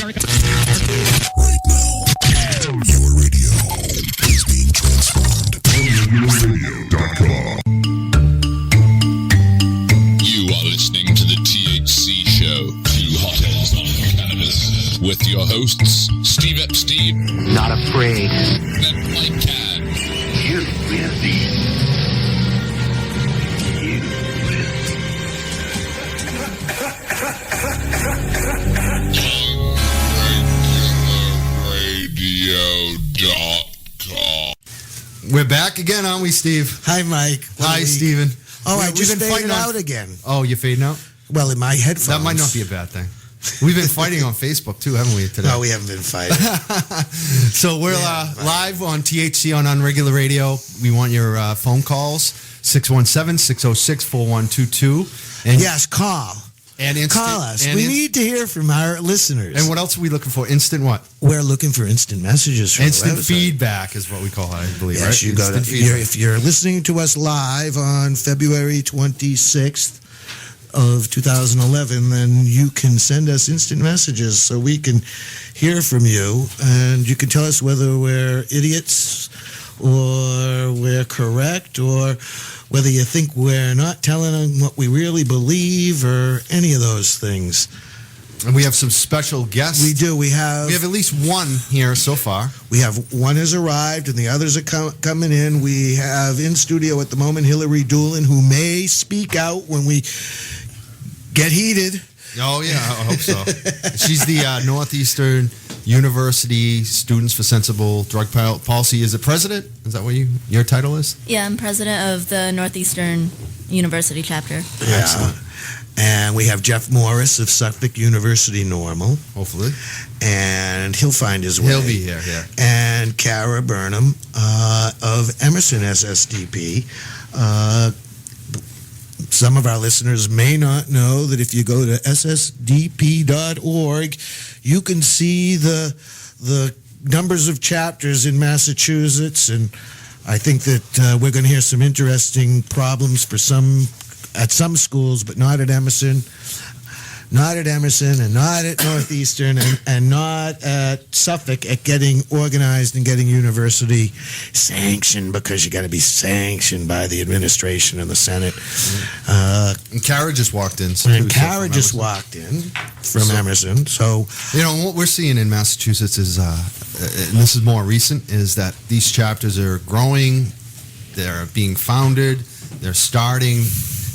Right now, your radio is being transformed. RadioRadio.com. You are listening to the THC Show, Two Hotheads on Cannabis, with your hosts, Steve Epstein, Not afraid. and Mike Can. You will be. You will. RegularRadio.com. We're back again, aren't we, Steve? Hi, Mike. Hi, Steven. Oh, I We've just been faded fighting out again. Oh, you're fading out? Well, in my headphones. That might not be a bad thing. We've been fighting on Facebook, too, haven't we, today? No, we haven't been fighting. So we're live on THC on Unregular Radio. We want your phone calls, 617-606-4122. And Yes, call. And instant, Call us. and We in- need to hear from our listeners. And what else are we looking for? Instant what? We're looking for instant messages from Instant the website. feedback is what we call it, I believe, Yes, right? you go to, Instant feedback. if you're listening to us live on February 26th of 2011, then you can send us instant messages so we can hear from you, and you can tell us whether we're idiots or we're correct, or whether you think we're not telling them what we really believe, or any of those things. And we have some special guests. We do. We have at least one here so far. We have one has arrived, and the others are coming in. We have in studio at the moment Hillary Doolin, who may speak out when we get heated. Oh, yeah, I hope so. She's the Northeastern University Students for Sensible Drug Policy. Is it president? Is that what your title is? Yeah, I'm president of the Northeastern University chapter. Yeah. Excellent. And we have Jeff Morris of Suffolk University Normal, Hopefully. and he'll find his way. He'll be here, yeah. And Kara Burnham of Emerson SSDP. Some of our listeners may not know that if you go to ssdp.org, you can see the numbers of chapters in Massachusetts, and I think that we're going to hear some interesting problems for at some schools, but not at Emerson. Not at Emerson, and not at Northeastern, and not at Suffolk, at getting organized and getting university sanctioned, because you got to be sanctioned by the administration and the Senate. And Kara just walked in. And Kara just walked in from Emerson. So, what we're seeing in Massachusetts is, and this is more recent, is that these chapters are growing, they're being founded, they're starting.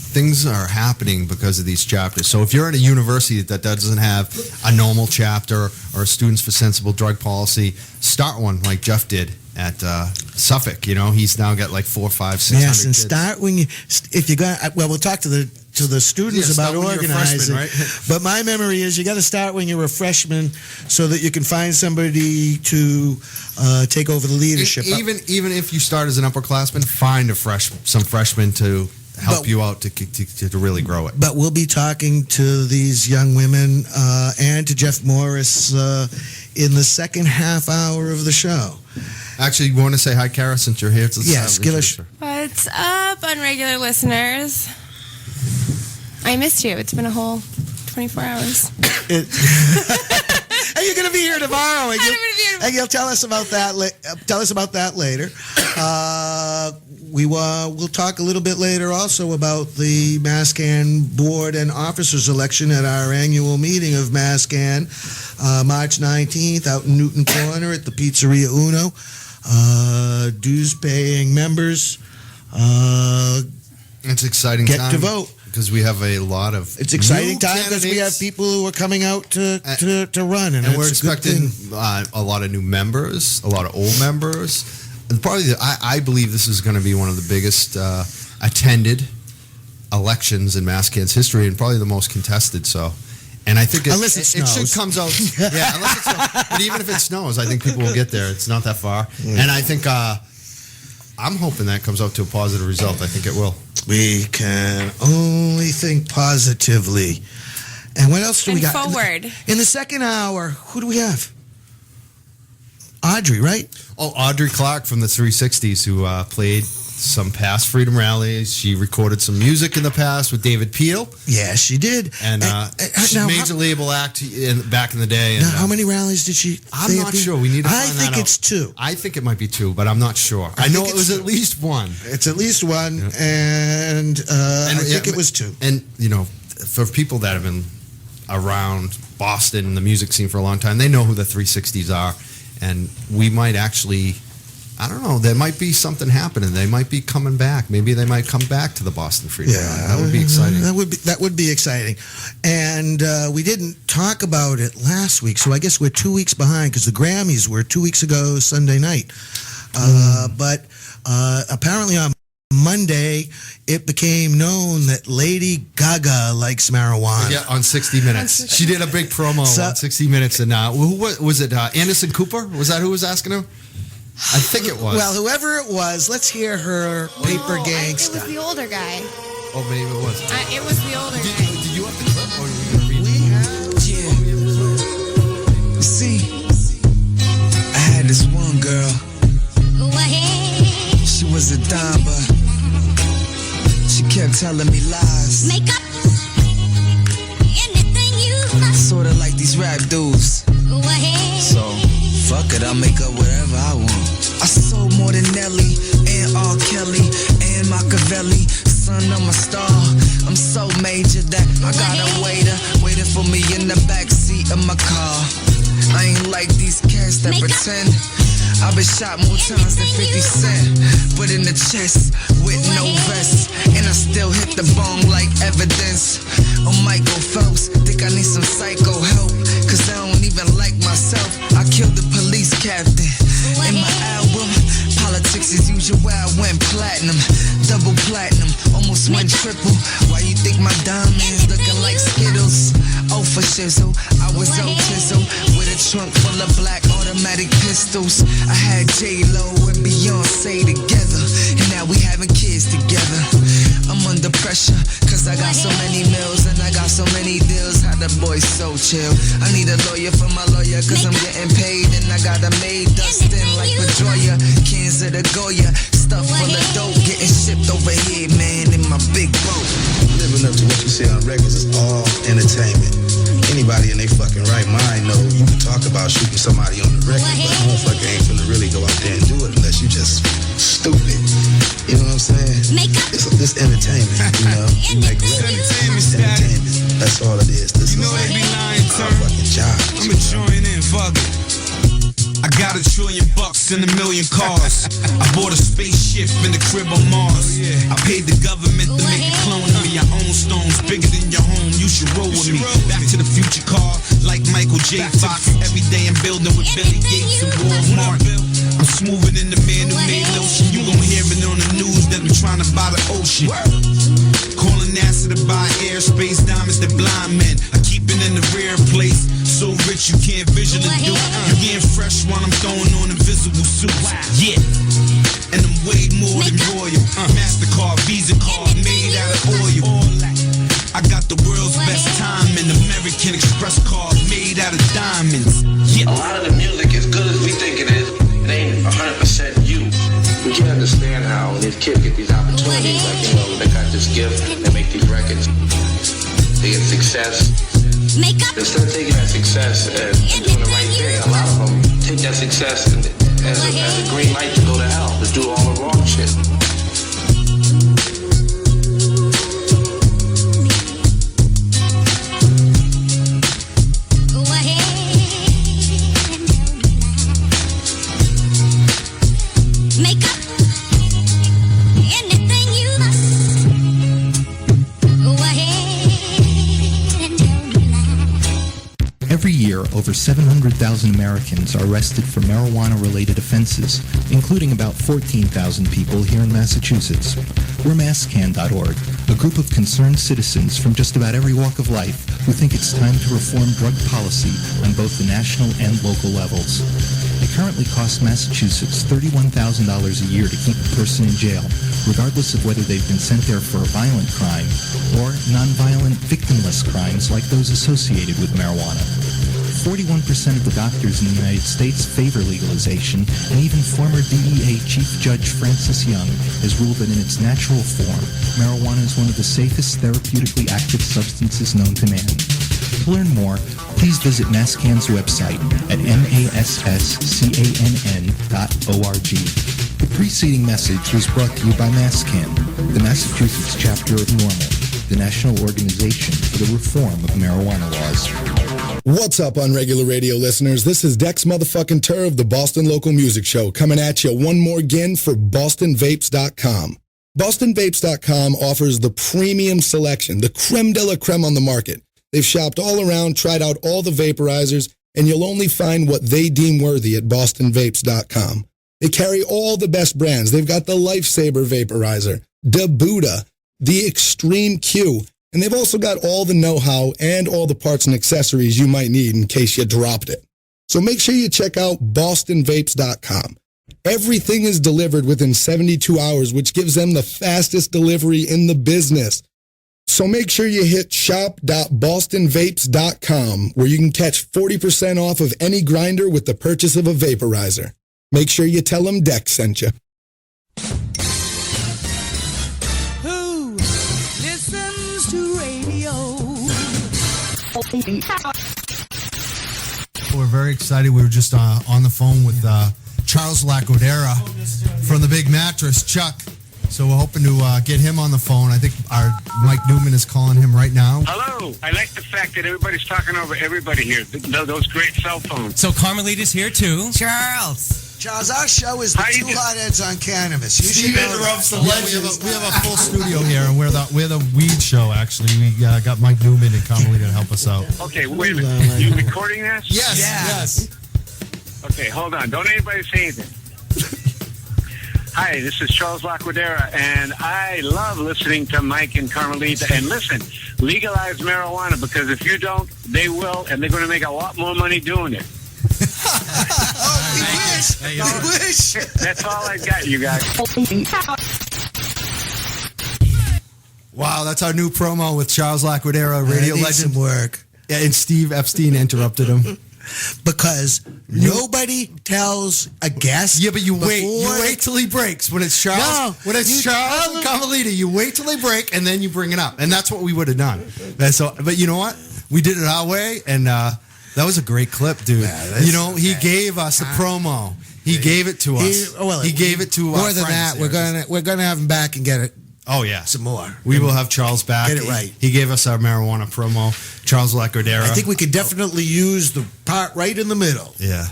Things are happening because of these chapters. So if you're at a university that doesn't have a normal chapter or Students for Sensible Drug Policy, start one like Jeff did at Suffolk. He's now got like 400, 500, 600 yes, and kids. start when if you got. Well, we'll talk to the students about organizing. Freshman, right? But my memory is you got to start when you're a freshman, so that you can find somebody to take over the leadership. Even if you start as an upperclassman, find some freshmen to help you out to really grow it. But we'll be talking to these young women and to Jeff Morris in the second half hour of the show. Actually, you want to say hi, Kara, since you're here? Yes, give us. What's up, unregular listeners? I missed you. It's been a whole 24 hours. And you're going to be here tomorrow, and you'll tell us about that. Tell us about that later. We'll talk a little bit later also about the MassCan board and officers election at our annual meeting of MassCan, March 19th, out in Newton Corner at the Pizzeria Uno. Dues-paying members it's exciting get time to vote. Because we have a lot of It's exciting new time because we have candidates. people who are coming out to run, and we're it's a good expecting thing. a lot of new members, a lot of old members. And probably, I believe this is going to be one of the biggest attended elections in MassCan's history, and probably the most contested. So, and I think Unless it it snows. should comes out. Yeah, unless it snows. But even if it snows, I think people will get there. It's not that far, and I think I'm hoping that comes out to a positive result. I think it will. We can only think positively. And what else do we got? Forward. In the second hour, who do we have? Audrey, right? Oh, Audrey Clark from the 360's, who played some past freedom rallies. She recorded some music in the past with David Peel. Yeah, she did. And she's a major label act back in the day. And, now, how many rallies did she? I'm not sure. We need to find that out. I think it's 2. I think it might be 2, but I'm not sure. I know it was at least 1. It's at least 1, and I think it was 2. And, for people that have been around Boston and the music scene for a long time, they know who the 360's are. And we might actually... I don't know. There might be something happening. They might be coming back. Maybe they might come back to the Boston Freedom Rally. That would be exciting. That would be exciting. And we didn't talk about it last week, so I guess we're 2 weeks behind because the Grammys were 2 weeks ago Sunday night. But apparently on Monday, it became known that Lady Gaga likes marijuana. Yeah, on 60 Minutes. She did a big promo on 60 Minutes. And who was it? Anderson Cooper? Was that who was asking her? I think it was. Well, whoever it was, let's hear her paper gangsta. It was the older guy. Oh, maybe it was. It was the older guy. Did you have the clip? Or were you going to read Yeah. See, I had this one girl. She was a dime, but she kept telling me lies. Make up anything you must. Sorta like these rap dudes. Go ahead. So, fuck it, I'll make up whatever I want. I sold more than Nelly and R. Kelly and Machiavelli. Son, I'm a star. I'm so major that I got a waiter waiting for me in the backseat of my car. I ain't like these cats that pretend. I've been shot more times than 50 Cent, but in the chest with no vest, and I still hit the bong like evidence. Oh, Michael Phelps, think I need some psycho help, cause I don't even like myself. I killed the police captain. In my album, politics as usual, I went platinum, double platinum, almost went triple. Why you think my diamonds looking like Skittles? Oh, for shizzle, I was Otizzle with a trunk full of black automatic pistols. I had J-Lo and Beyonce together, and now we having kids together. I'm under pressure, cause I got so many meals and I got so many deals. How the boy so chill. I need a lawyer for my lawyer, cause I'm getting paid, and I got a maid dustin' like Pedroia, cans of the Goya, stuff full of dope, getting shipped over here, man, in my big boat. Living up to what you say on records is all entertainment. Anybody in their fucking right mind know you can talk about shooting somebody on the record, but a motherfucker ain't finna really go out there and do it unless you just stupid. You know what I'm saying? It's entertainment, you know? You make records. It's entertainment. That's all it is. This is like our fucking job. I'ma join in, fuck it. I got $1 trillion and a million cars. I bought a spaceship in the crib on Mars. I paid the government to make a clone of me. I own stones bigger than your home. You should roll with me. Back to the future car, like Michael J. Fox. Every day I'm building with Billy Gates and Walmart. I'm smoother than the man who made lotion. You gon' hear it on the news that I'm trying to buy the ocean. Calling NASA to buy airspace, diamonds that blind men. I keep it in the rare place. So rich you can't visually do. You getting fresh while I'm throwing on invisible suits. Yeah, and I'm way more than royal. MasterCard, Visa card, made out of oil. I got the world's best time and American Express card made out of diamonds. Yeah. A lot of the music, as good as we think it is, it ain't 100% you. We can't understand how these kids get these opportunities. Like, they got this gift, they make these records, they get success. Instead of taking that success and doing the right thing, a lot of them take that success as a green light to go to hell, to do all the wrong shit. Every year, over 700,000 Americans are arrested for marijuana-related offenses, including about 14,000 people here in Massachusetts. We're MassCan.org, a group of concerned citizens from just about every walk of life who think it's time to reform drug policy on both the national and local levels. It currently costs Massachusetts $31,000 a year to keep a person in jail, regardless of whether they've been sent there for a violent crime or nonviolent, victimless crimes like those associated with marijuana. 41% of the doctors in the United States favor legalization, and even former DEA Chief Judge Francis Young has ruled that in its natural form, marijuana is one of the safest therapeutically active substances known to man. To learn more, please visit Masscan's website at masscann.org. The preceding message was brought to you by Masscan, the Massachusetts chapter of NORML, the national organization for the reform of marijuana laws. What's up, Unregular Radio listeners? This is Dex motherfucking Tur of the Boston Local Music Show coming at you one more again for BostonVapes.com. BostonVapes.com offers the premium selection, the creme de la creme on the market. They've shopped all around, tried out all the vaporizers, and you'll only find what they deem worthy at BostonVapes.com. They carry all the best brands. They've got the Lifesaver Vaporizer, the Buddha, the Extreme Q, and they've also got all the know-how and all the parts and accessories you might need in case you dropped it. So make sure you check out BostonVapes.com. Everything is delivered within 72 hours, which gives them the fastest delivery in the business. So make sure you hit shop.bostonvapes.com, where you can catch 40% off of any grinder with the purchase of a vaporizer. Make sure you tell them Dex sent you. Who listens to radio? We're very excited. We were just on the phone with Charles Lacodera from the Big Mattress, Chuck. So we're hoping to get him on the phone. I think our Mike Newman is calling him right now. Hello. I like the fact that everybody's talking over everybody here. Those great cell phones. So Carmelita's here too. Charles, our show is the Two Hotheads on Cannabis. You Steve should know interrupts that. the legends. We have a full studio here, and we're the weed show, actually. We got Mike Newman and Carmelita to help us out. Okay, wait a minute. You recording this? Yes. Okay, hold on. Don't anybody say anything. Hi, this is Charles Lacodera, and I love listening to Mike and Carmelita. And listen, legalize marijuana, because if you don't, they will, and they're going to make a lot more money doing it. I wish. That's all I got, you guys. Wow, that's our new promo with Charles Lacodera, radio legend. Some work. Yeah, and Steve Epstein interrupted him. Because nobody tells a guest. Yeah, but you wait till he breaks. When it's Charles, Charles and Carmelita, you wait till they break and then you bring it up, and that's what we would have done. And so, but you know what? We did it our way, and that was a great clip, dude. Yeah, he gave us the promo. He gave it to us. He gave it to more than that. We're gonna have him back and get it. Oh, yeah. Some more. We will have Charles back. Get it right. He gave us our marijuana promo. Charles Lacodera. I think we could definitely use the part right in the middle. Yeah.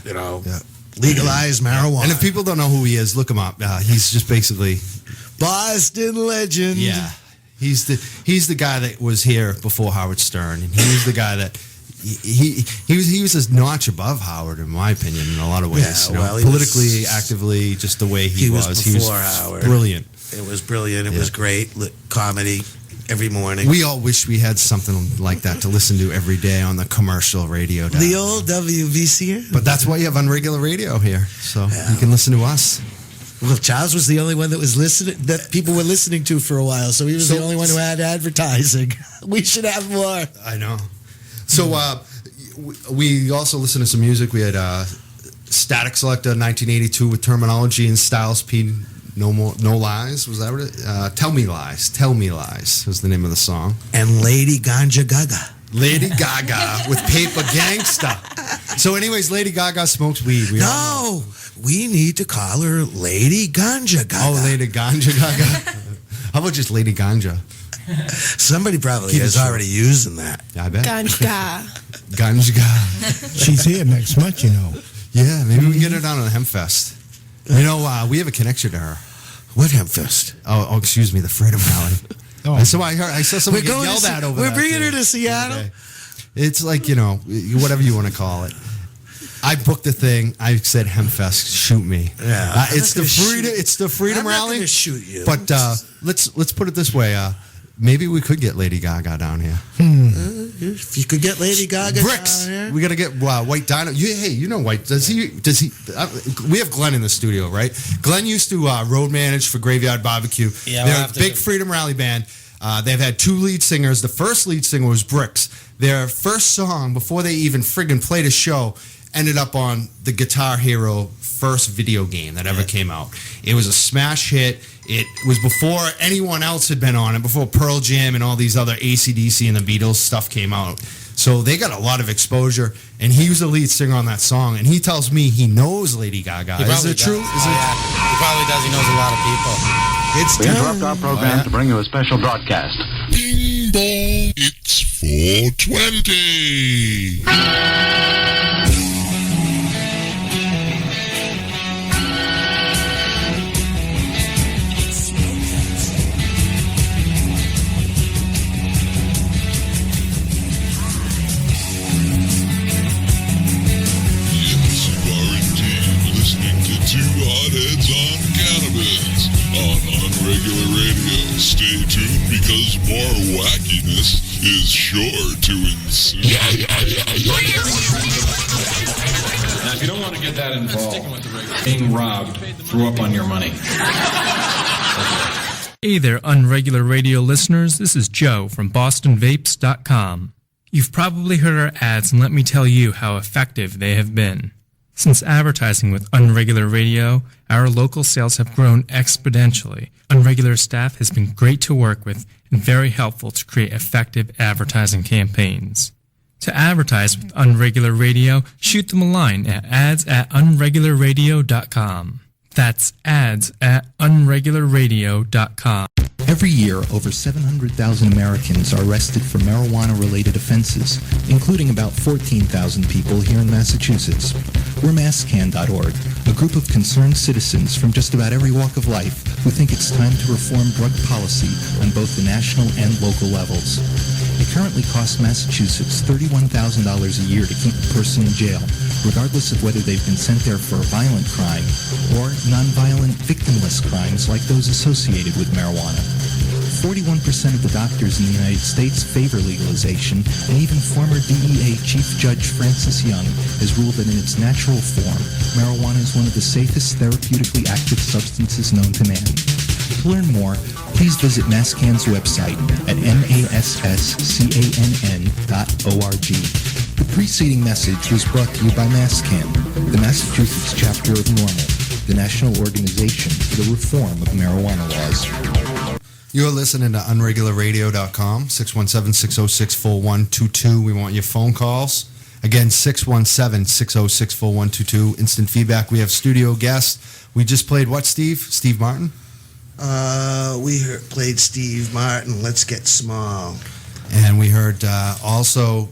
Legalize marijuana. And if people don't know who he is, look him up. He's just basically Boston legend. Yeah. He's the guy that was here before Howard Stern. And he was the guy that he was a notch above Howard, in my opinion, in a lot of ways. Yeah, politically, actively, just the way he was. Before he was Howard. Brilliant. It was brilliant. It was great. Comedy every morning. We all wish we had something like that to listen to every day on the commercial radio. The old WVCR. But that's why you have unregular radio here. So you can listen to us. Well, Charles was the only one that was listening, that people were listening to for a while. So he was the only one who had advertising. We should have more. I know. So we also listened to some music. We had Static Selector 1982 with Termanology and Styles P. No Lies, was that what it? Tell Me Lies was the name of the song. And Lady Ganja Gaga. Lady Gaga with Paper Gangsta. So anyways, Lady Gaga smokes weed. We need to call her Lady Ganja Gaga. Oh, Lady Ganja Gaga. How about just Lady Ganja? Somebody probably is already using that. I bet. Ganja. Ganja. She's here next month, you know. Yeah, maybe we can get her down to the Hempfest. You know, we have a connection to her. What Hempfest? Oh, excuse me, the Freedom Rally. And so I saw someone get yelled at over We're that. bringing her to Seattle. Okay. It's like, whatever you want to call it. I booked the thing. I said Hempfest, shoot me. Yeah, it's the Freedom Rally. I'm not going to shoot you. But let's put it this way. Maybe we could get Lady Gaga down here. If you could get Lady Gaga Bricks. down here. We got to get White Dino. You know White. Does he? We have Glenn in the studio, right? Glenn used to road manage for Graveyard Barbecue. Yeah, they're a big Freedom Rally band. They've had 2 lead singers. The first lead singer was Bricks. Their first song, before they even friggin' played a show, ended up on the Guitar Hero first video game that ever came out. It was a smash hit. It was before anyone else had been on it, before Pearl Jam and all these other AC/DC and the Beatles stuff came out. So they got a lot of exposure, and he was the lead singer on that song, and he tells me he knows Lady Gaga. Is it true? He probably does. He knows a lot of people. It's We interrupt our program to bring you a special broadcast. Bing bong, it's 420. Regular radio. Stay tuned because more wackiness is sure to ensue. Now, if you don't want to get that involved, being robbed, threw up on your money. Hey there, Unregular Radio listeners. This is Joe from BostonVapes.com. You've probably heard our ads, and let me tell you how effective they have been. Since advertising with Unregular Radio, our local sales have grown exponentially. Unregular staff has been great to work with and very helpful to create effective advertising campaigns. To advertise with Unregular Radio, shoot them a line at ads@unregularradio.com. That's ads@unregularradio.com. Every year, over 700,000 Americans are arrested for marijuana-related offenses, including about 14,000 people here in Massachusetts. We're masscan.org, a group of concerned citizens from just about every walk of life who think it's time to reform drug policy on both the national and local levels. It currently costs Massachusetts $31,000 a year to keep a person in jail, regardless of whether they've been sent there for a violent crime or nonviolent, victimless crimes like those associated with marijuana. 41% of the doctors in the United States favor legalization, and even former DEA Chief Judge Francis Young has ruled that in its natural form, marijuana is one of the safest therapeutically active substances known to man. To learn more, please visit Masscan's website at masscann.org. The preceding message was brought to you by Masscan, the Massachusetts chapter of NORML, the national organization for the reform of marijuana laws. You're listening to unregularradio.com, 617-606-4122. We want your phone calls. Again, 617-606-4122. Instant feedback. We have studio guests. We just played what, Steve? Steve Martin? Played Steve Martin, Let's Get Small. And we heard also,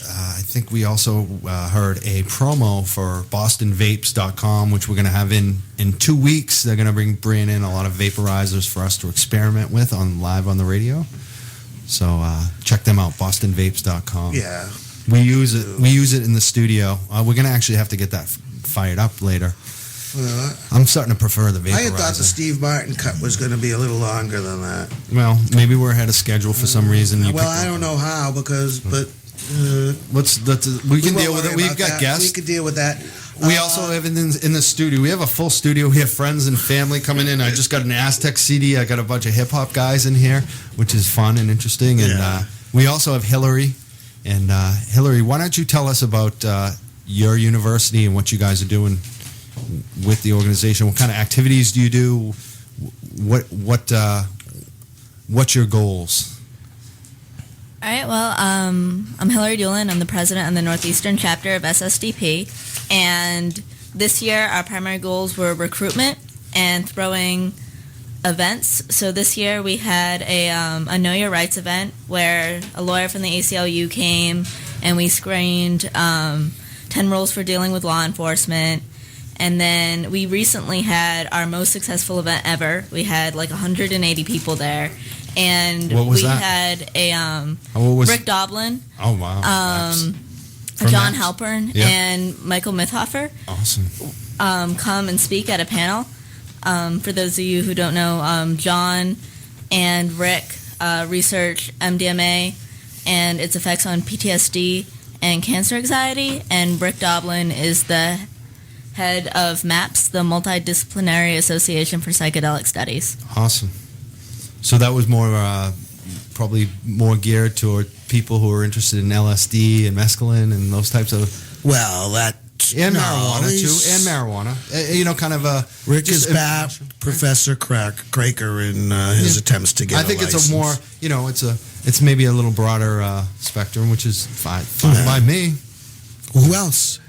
I think we also heard a promo for BostonVapes.com, which we're going to have in 2 weeks. They're going to bring in a lot of vaporizers for us to experiment with live on the radio. So check them out, BostonVapes.com. Yeah. We use it in the studio. We're going to actually have to get that fired up later. I'm starting to prefer the vaporizer. I had thought the Steve Martin cut was going to be a little longer than that. Well, maybe we're ahead of schedule for some reason. I don't know how, we can deal with it. We've got guests. We can deal with that. We also have in the studio. We have a full studio. We have friends and family coming in. I just got an Aztec CD. I got a bunch of hip hop guys in here, which is fun and interesting. And we also have Hillary. And Hillary, why don't you tell us about your university and what you guys are doing with the organization? What kind of activities do you do? What's your goals? All right, well, I'm Hillary Doolin. I'm the president of the Northeastern chapter of SSDP. And this year, our primary goals were recruitment and throwing events. So this year, we had a Know Your Rights event where a lawyer from the ACLU came and we screened 10 rules for dealing with law enforcement. And then we recently had our most successful event ever. We had like 180 people there. And we had a Rick Doblin, John Halpern, and Michael Mithofer come and speak at a panel. For those of you who don't know, John and Rick research MDMA and its effects on PTSD and cancer anxiety, and Rick Doblin is the head of MAPS, the Multidisciplinary Association for Psychedelic Studies. Awesome. So that was more probably more geared toward people who are interested in LSD and mescaline and those types of. Well, that. And marijuana too, and marijuana. Kind of a. Rick is back, Professor Craker, in his attempts to get. I think a it's license. a more, it's maybe a little broader spectrum, which is fine by me. Who else?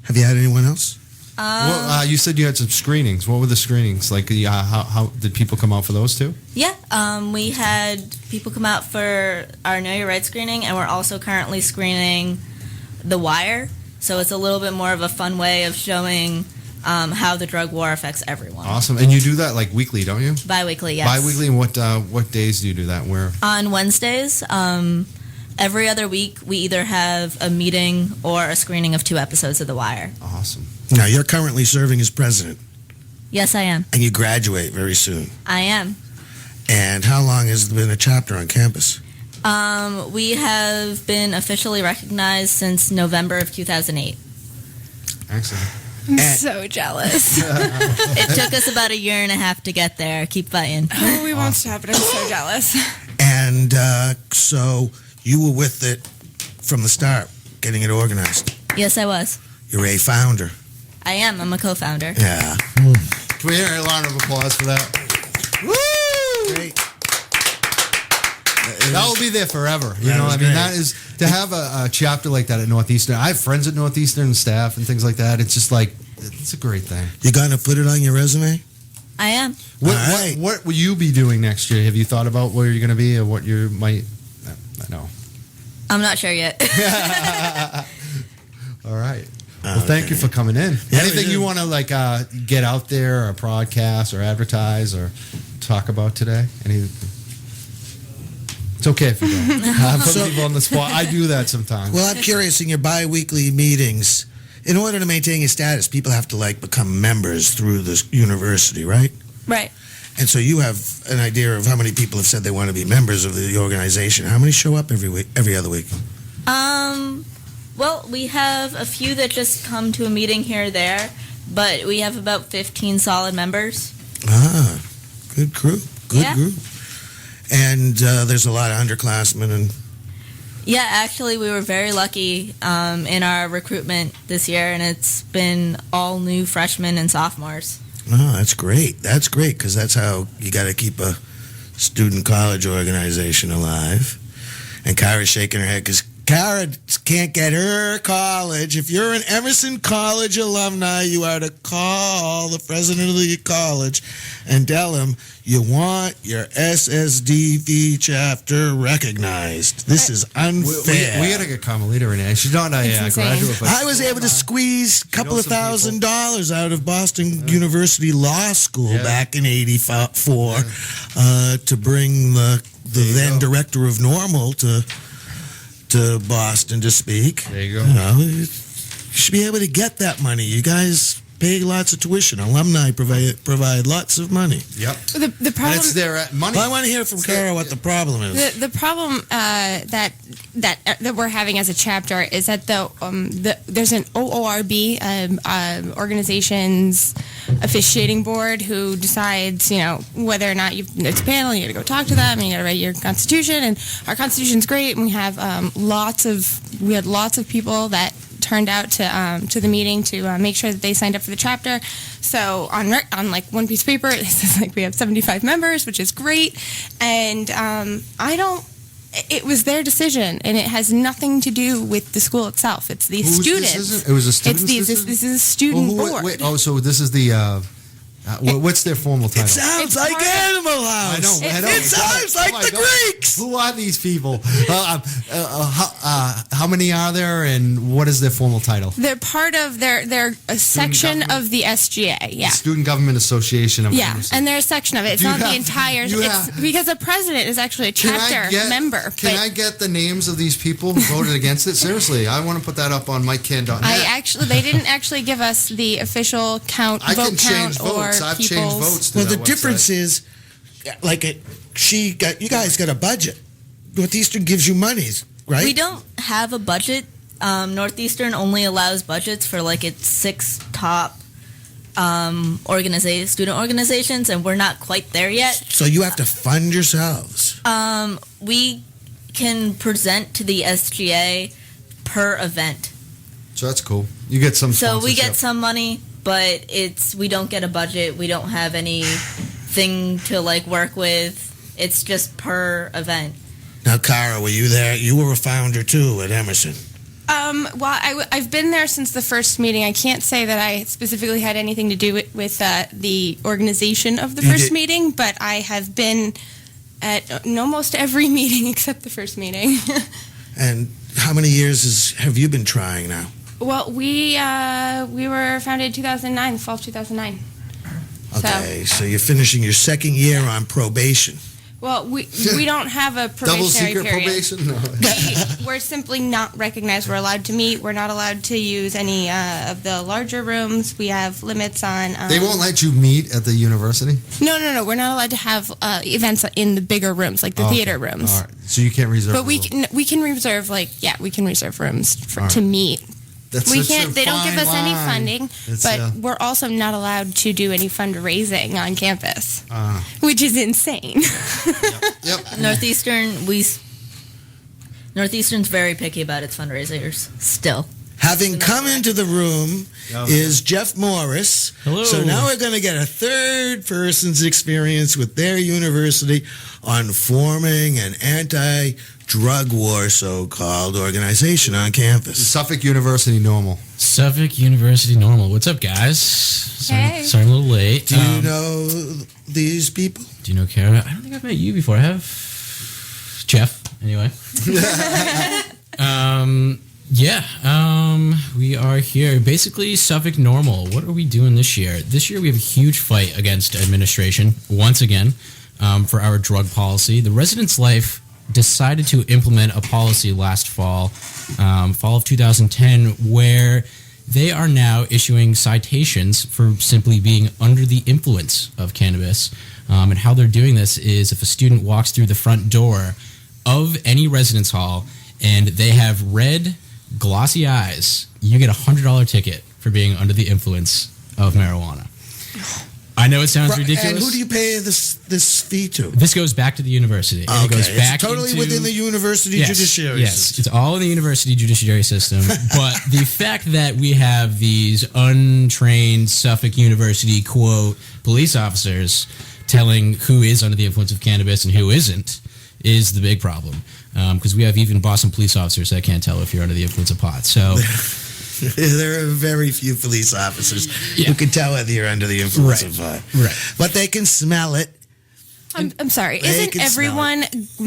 Have you had anyone else? Well, you said you had some screenings. What were the screenings like? How did people come out for those too? Yeah, we had people come out for our Know Your Rights screening, and we're also currently screening The Wire. So it's a little bit more of a fun way of showing how the drug war affects everyone. Awesome. And you do that like weekly, don't you? Bi-weekly, yes. Bi-weekly, and what days do you do that? Where? On Wednesdays. Every other week, we either have a meeting or a screening of 2 episodes of The Wire. Awesome. Now, you're currently serving as president. Yes, I am. And you graduate very soon. I am. And how long has there been a chapter on campus? We have been officially recognized since November of 2008. Excellent. I'm so jealous. It took us about a year and a half to get there. Keep fighting. Oh, we won't stop, but I'm so jealous. And so you were with it from the start, getting it organized. Yes, I was. You're a founder. I am. I'm a co-founder. Yeah. Can we hear a round of applause for that? Woo! Great. That will be there forever. Great. That is to have a chapter like that at Northeastern. I have friends at Northeastern and staff and things like that. It's just like, it's a great thing. You going to put it on your resume? I am. What will you be doing next year? Have you thought about where you're going to be or what you might? I know. I'm not sure yet. All right. Well, thank you for coming in. Yeah, anything you want to get out there, or broadcast, or advertise, or talk about today? Anything? It's okay if you don't. I'm putting people on the spot. I do that sometimes. Well, I'm curious, in your bi-weekly meetings, in order to maintain your status, people have to become members through the university, right? Right. And so you have an idea of how many people have said they want to be members of the organization. How many show up every other week? Well, we have a few that just come to a meeting here or there, but we have about 15 solid members. Ah, good crew. Good Yeah. group. And there's a lot of underclassmen and. Yeah, actually, we were very lucky in our recruitment this year, and it's been all new freshmen and sophomores. Oh, that's great. That's great, because that's how you got to keep a student college organization alive. And Kara's shaking her head because Kara can't get her college. If you're an Emerson College alumni, you are to call the president of the college and tell him you want your SSDV chapter recognized. This is unfair. We got to get Carmelita in there. She's not a graduate, but I was able to squeeze a couple of $1,000 out of Boston University Law School back in '84 to bring the then director of Normal to Boston to speak. There you go. You should be able to get that money. You guys pay lots of tuition. Alumni provide lots of money. Yep. The problem. And it's their money. Well, I want to hear from Kara what the problem is. The problem that we're having as a chapter is that there's an OORB organization's officiating board who decides whether or not it's a panel. You got to go talk to them, and you got to write your constitution. And our constitution's great, and we have lots of people that turned out to the meeting to make sure that they signed up for the chapter. So on one piece of paper, it says we have 75 members, which is great. And it was their decision, and it has nothing to do with the school itself. It's the students. It was a student's decision? This is a student board. So this is the... what's their formal title? It sounds like Animal House. I know. It sounds like the Greeks. Who are these people? How many are there, and what is their formal title? They're part of they're a section of the SGA. Yeah. Student Government Association of Emerson. And they're a section of it. It's not the entire. It's because the president is actually a chapter member. Can I get the names of these people who voted against it? Seriously, I want to put that up on MikeCan.net. They didn't actually give us the official count. I can change count votes. I've changed votes to the difference is, you guys got a budget. Northeastern gives you money, right? We don't have a budget. Northeastern only allows budgets for its 6 top student organizations, and we're not quite there yet. So you have to fund yourselves. We can present to the SGA per event. So that's cool. You get some So we sponsorship. get some money, but we don't get a budget. We don't have anything to like work with. It's just per event. Now, Cara, were you there? You were a founder too at Emerson. Well, I've been there since the first meeting. I can't say that I specifically had anything to do with the organization of the first meeting, but I have been at almost every meeting except the first meeting. And how many years have you been trying now? Well, we were founded in 2009, fall of 2009. Okay, so you're finishing your second year on probation. Well, we don't have a probationary Double secret period. probation? No. We're simply not recognized. We're allowed to meet. We're not allowed to use any of the larger rooms. We have limits on... They won't let you meet at the university? No. We're not allowed to have events in the bigger rooms, like the theater rooms. All right. So you can't reserve But we can reserve, we can reserve rooms to meet. That's We such a can't. They don't give fine us any line. funding, but we're also not allowed to do any fundraising on campus, which is insane. Yep. Northeastern's very picky about its fundraisers. Still. Having come into the room is Jeff Morris. Hello. So now we're going to get a third person's experience with their university on forming an anti-drug war, so-called, organization on campus. Suffolk University Normal. Suffolk University Normal. What's up, guys? Sorry I'm a little late. Do you know these people? Do you know Kara? I don't think I've met you before. I have Jeff, anyway. We are here. Basically, Suffolk Normal. What are we doing this year? This year we have a huge fight against administration, once again, for our drug policy. The Residence Life decided to implement a policy last fall, fall of 2010, where they are now issuing citations for simply being under the influence of cannabis. And how they're doing this is if a student walks through the front door of any residence hall and they have red, glossy eyes, you get a $100 ticket for being under the influence of marijuana. I know it sounds ridiculous. And who do you pay this fee to? This goes back to the university. And Okay, it goes back it's totally within the university judiciary Yes, system. it's all in the university judiciary system. But the fact that we have these untrained Suffolk University, quote, police officers telling who is under the influence of cannabis and who isn't is the big problem. Because we have even Boston police officers that can't tell if you're under the influence of pot. So there are very few police officers who can tell whether you're under the influence of pot. Right. But they can smell it. I'm sorry. They Isn't can smell everyone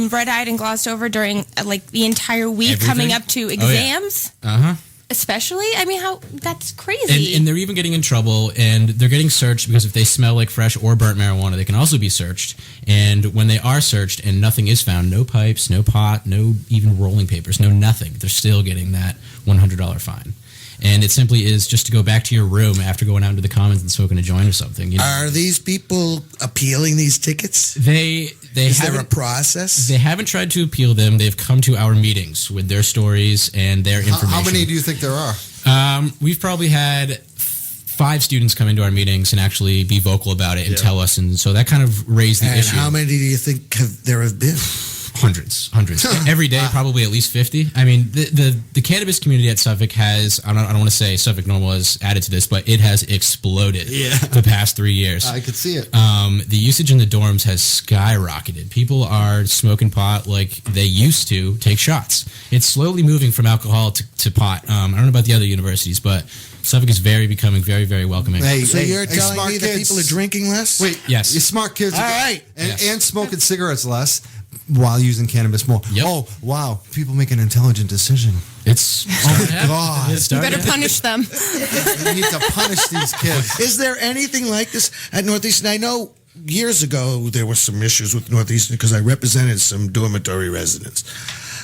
red-eyed and glossed over during the entire week Everything? coming up to exams? Uh-huh. Especially? I mean, that's crazy. And they're even getting in trouble, and they're getting searched because if they smell like fresh or burnt marijuana, they can also be searched. And when they are searched and nothing is found, no pipes, no pot, no even rolling papers, no nothing, they're still getting that $100 fine. And it simply is just to go back to your room after going out into the commons and smoking a joint or something. You know? Are these people appealing these tickets? Is there a process? They haven't tried to appeal them. They've come to our meetings with their stories and their information. How many do you think there are? We've probably had 5 students come into our meetings and actually be vocal about it and tell us, and so that kind of raised the issue. And how many do you think there have been? Hundreds. Every day, probably at least 50. I mean, the cannabis community at Suffolk has, I don't want to say Suffolk Normal has added to this, but it has exploded the past 3 years. I could see it. The usage in the dorms has skyrocketed. People are smoking pot like they used to take shots. It's slowly moving from alcohol to pot. I don't know about the other universities, but Suffolk is becoming very, very welcoming. So you're telling me that people are drinking less? Wait, yes. You smart kids. All right. And smoking cigarettes less while using cannabis more. Yep. Oh, wow. People make an intelligent decision. It's God. You better punish them. You need to punish these kids. Is there anything like this at Northeastern? I know years ago there were some issues with Northeastern because I represented some dormitory residents.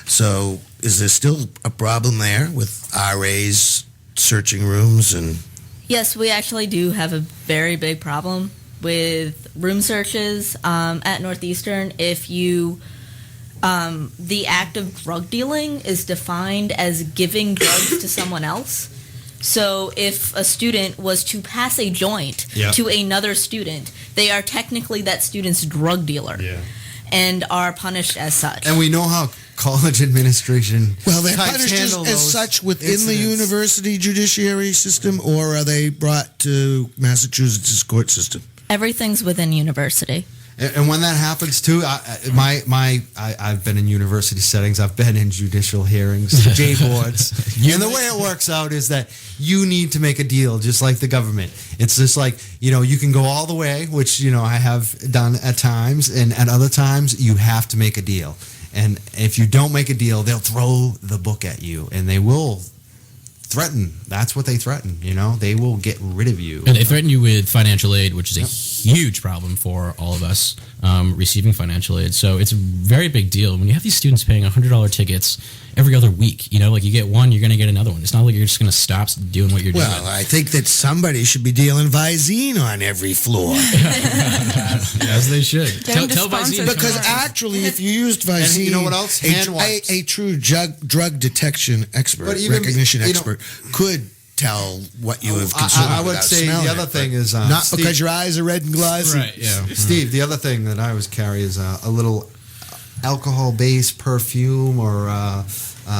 So is there still a problem there with RAs searching rooms? And Yes, we actually do have a very big problem with room searches at Northeastern. If the act of drug dealing is defined as giving drugs to someone else. So if a student was to pass a joint to another student, they are technically that student's drug dealer. and are punished as such. And we know how college administration. Well, they're types punished handle as those such within the incidents. university judiciary system, or are they brought to Massachusetts' court system? Everything's within university. And when that happens too, I've been in university settings. I've been in judicial hearings, J boards, and the way it works out is that you need to make a deal, just like the government. It's just like, you can go all the way, which I have done at times, and at other times you have to make a deal. And if you don't make a deal, they'll throw the book at you, and they will threaten. That's what they threaten. They will get rid of you. And they threaten you with financial aid, which is a huge problem for all of us receiving financial aid. So it's a very big deal when you have these students paying $100 tickets every other week. Like you get one, you're going to get another one. It's not like you're just going to stop doing what you're doing. Well, I think that somebody should be dealing Visine on every floor. As they should. Get them to Tell sponsor Visine. Because tomorrow. actually, if you used Visine, And you know what else? Hand wipes. a true drug detection expert, But even, recognition you know- expert, could tell what you have consumed. I would without say smelling the other it, thing is not Steve- because your eyes are red and glassy. Right, yeah. Steve, the other thing that I always carry is a little alcohol-based perfume or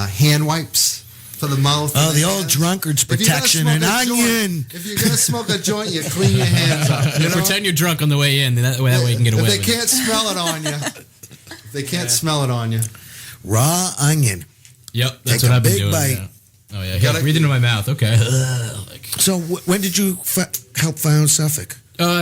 hand wipes for the mouth. Oh, and the the old hands. drunkard's If you're gonna protection smoke and a joint- onion. If you're gonna smoke a joint, you clean your hands up. You know? Pretend you're drunk on the way in. That way you can get away If they with it. can't smell it on you, they can't smell it on you. Raw onion. Yep, that's Take what a I've been big doing. bite. Yeah. Oh yeah, Gotta- breathe into my mouth. Okay. So when did you help found Suffolk?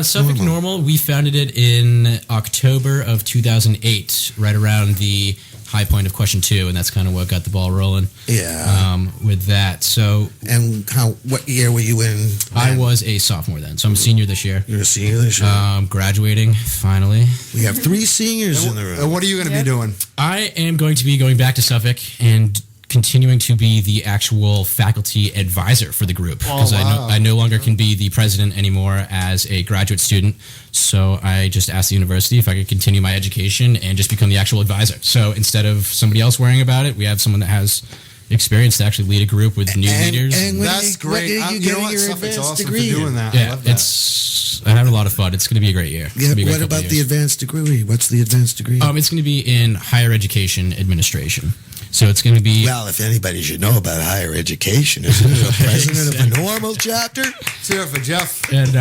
Suffolk Normal, we founded it in October of 2008, right around the high point of question 2, and that's kind of what got the ball rolling. Yeah. With that, so And what year were you in? I was a sophomore then, so I'm a senior this year. You're a senior this year. Graduating finally. We have 3 seniors in the room. And what are you going to be doing? I am going to be going back to Suffolk and continuing to be the actual faculty advisor for the group because wow. I no longer can be the president anymore as a graduate student. So I just asked the university if I could continue my education and just become the actual advisor. So instead of somebody else worrying about it, we have someone that has experience to actually lead a group with new leaders. And That's great. When are you getting your Suffolk's advanced awesome degree? for doing that. I Yeah, love that. I had a lot of fun. It's going to be a great year. It's Yeah, gonna be a great what couple about of the years. advanced degree? What's the advanced degree? It's going to be in higher education administration. So it's going to be... Well, if anybody should know about higher education, isn't it the president of a normal chapter? Let's hear it for Jeff. And,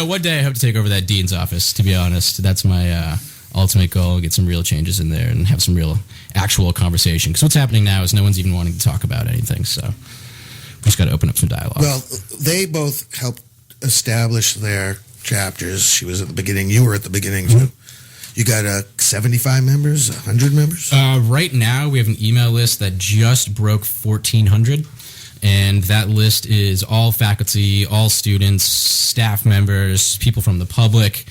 one day I hope to take over that dean's office, to be honest. That's my ultimate goal, get some real changes in there and have some real actual conversation. Because what's happening now is no one's even wanting to talk about anything. So we just got to open up some dialogue. Well, they both helped establish their chapters. She was at the beginning. You were at the beginning, too. You got 75 members, 100 members? Right now, we have an email list that just broke 1,400. And that list is all faculty, all students, staff members, people from the public.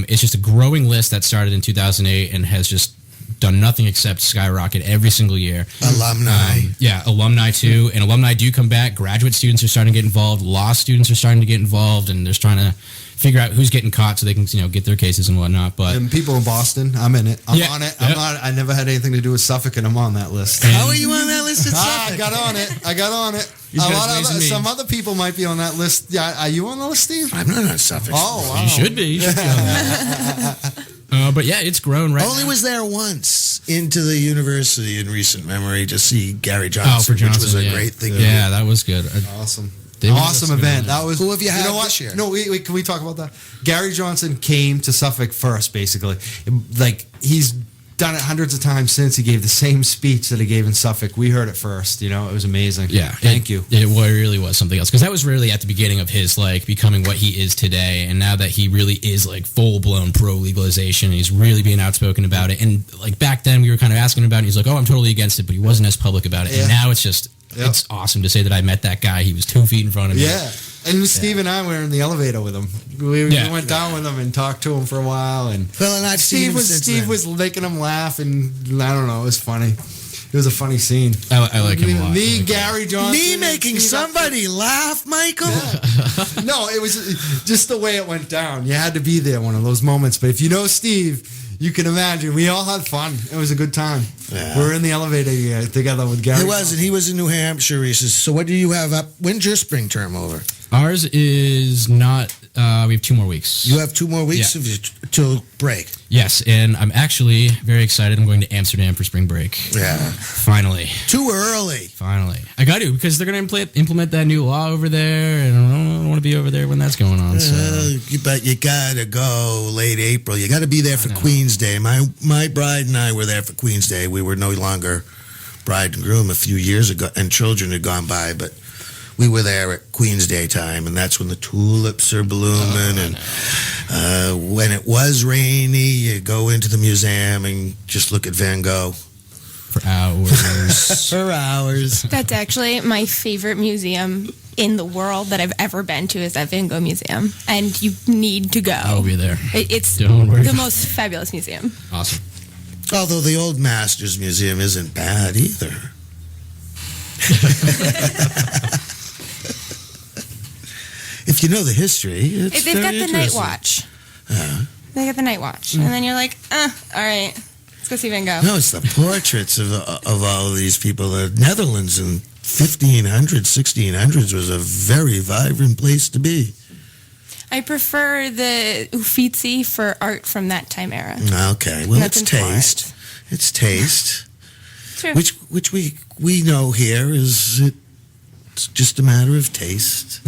It's just a growing list that started in 2008 and has just done nothing except skyrocket every single year. Alumni. Alumni too. And alumni do come back. Graduate students are starting to get involved. Law students are starting to get involved. And they're just trying to figure out who's getting caught so they can, get their cases and whatnot. But And people in Boston, I'm in it. I'm Yeah, on it. yeah. I never had anything to do with Suffolk, and I'm on that list. How are you on that list at I Suffolk? got on it. He's got ways and Some means. other people might be on that list. Yeah, are you on the list, Steve? I'm not on Suffolk. Oh, wow. you should be. You should be on that. But yeah, it's grown right Only now. was there once into the university in recent memory to see Gary Johnson, for Johnson, which was a yeah. great thing. Yeah, that was good. Awesome. They were Awesome just event. gonna- That was. Who have you had know what? this year? No, can we talk about that? Gary Johnson came to Suffolk first, basically. Like, he's done it hundreds of times since. He gave the same speech that he gave in Suffolk. We heard it first. It was amazing. Yeah, Thank you. It really was something else because that was really at the beginning of his becoming what he is today, and now that he really is full blown pro legalization, he's really being outspoken about it. And back then, we were kind of asking him about it. And he's like, "Oh, I'm totally against it," but he wasn't as public about it. Yeah. And now it's just Yep. it's awesome to say that I met that guy. He was 2 feet in front of me. Yeah. And Steve and I were in the elevator with him. We went down with him and talked to him for a while. And Well, and I've seen him since Steve then. was making him laugh, and I don't know, it was funny. It was a funny scene. I like him a lot. Me, Gary Johnson. Me and making Steve- somebody laugh, Michael? No, it was just the way it went down. You had to be there, one of those moments. But if you know Steve, you can imagine. We all had fun. It was a good time. Yeah. We were in the elevator together with Gary. He was, and he was in New Hampshire. He says, so what do you have up? When's your spring term over? Ours is not We have 2 more weeks. You have 2 more weeks till break. Yes, and I'm actually very excited. I'm going to Amsterdam for spring break. Yeah. Finally. Too early. Finally. I got to, because they're going to implement that new law over there, and I don't want to be over there when that's going on. But you got to go late April. You got to be there for Queen's Day. My bride and I were there for Queen's Day. We were no longer bride and groom a few years ago, and children had gone by, but we were there at Queen's Day time, and that's when the tulips are blooming. And when it was rainy, you go into the museum and just look at Van Gogh. For hours. For hours. That's actually my favorite museum in the world that I've ever been to is that Van Gogh Museum. And you need to go. I'll be there. It's Don't worry. the most fabulous museum. Awesome. Although the Old Masters Museum isn't bad either. If you know the history, it's They've got very the night interesting. watch. They got the night watch. And then you're like, all right, let's go see Van Gogh. No, it's the portraits of all of these people. The Netherlands in 1500s, 1600s was a very vibrant place to be. I prefer the Uffizi for art from that time era. Okay, well, That's it's in Florence. taste. It's taste. True. Which we know here is it's just a matter of taste.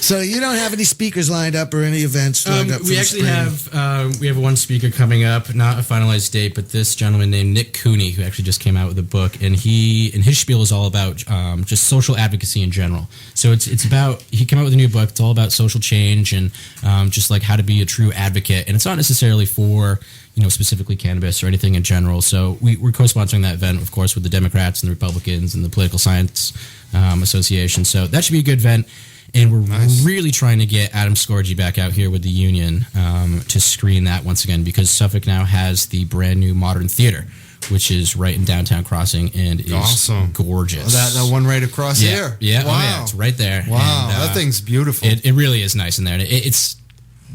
So you don't have any speakers lined up or any events lined up for We the actually spring? have one speaker coming up, not a finalized date, but this gentleman named Nick Cooney, who actually just came out with a book, and his spiel is all about just social advocacy in general. So it's about, he came out with a new book. It's all about social change and just like how to be a true advocate, and it's not necessarily for specifically cannabis or anything in general. So we're co-sponsoring that event, of course, with the Democrats and the Republicans and the Political Science Association. So that should be a good event. And we're really trying to get Adam Scorgi back out here with the union to screen that once again, because Suffolk now has the brand new Modern Theater, which is right in downtown Crossing and is Awesome. Gorgeous. That one right across here. Yeah, Wow. oh yeah, it's right there. Wow, And, that thing's beautiful. It really is nice in there. It's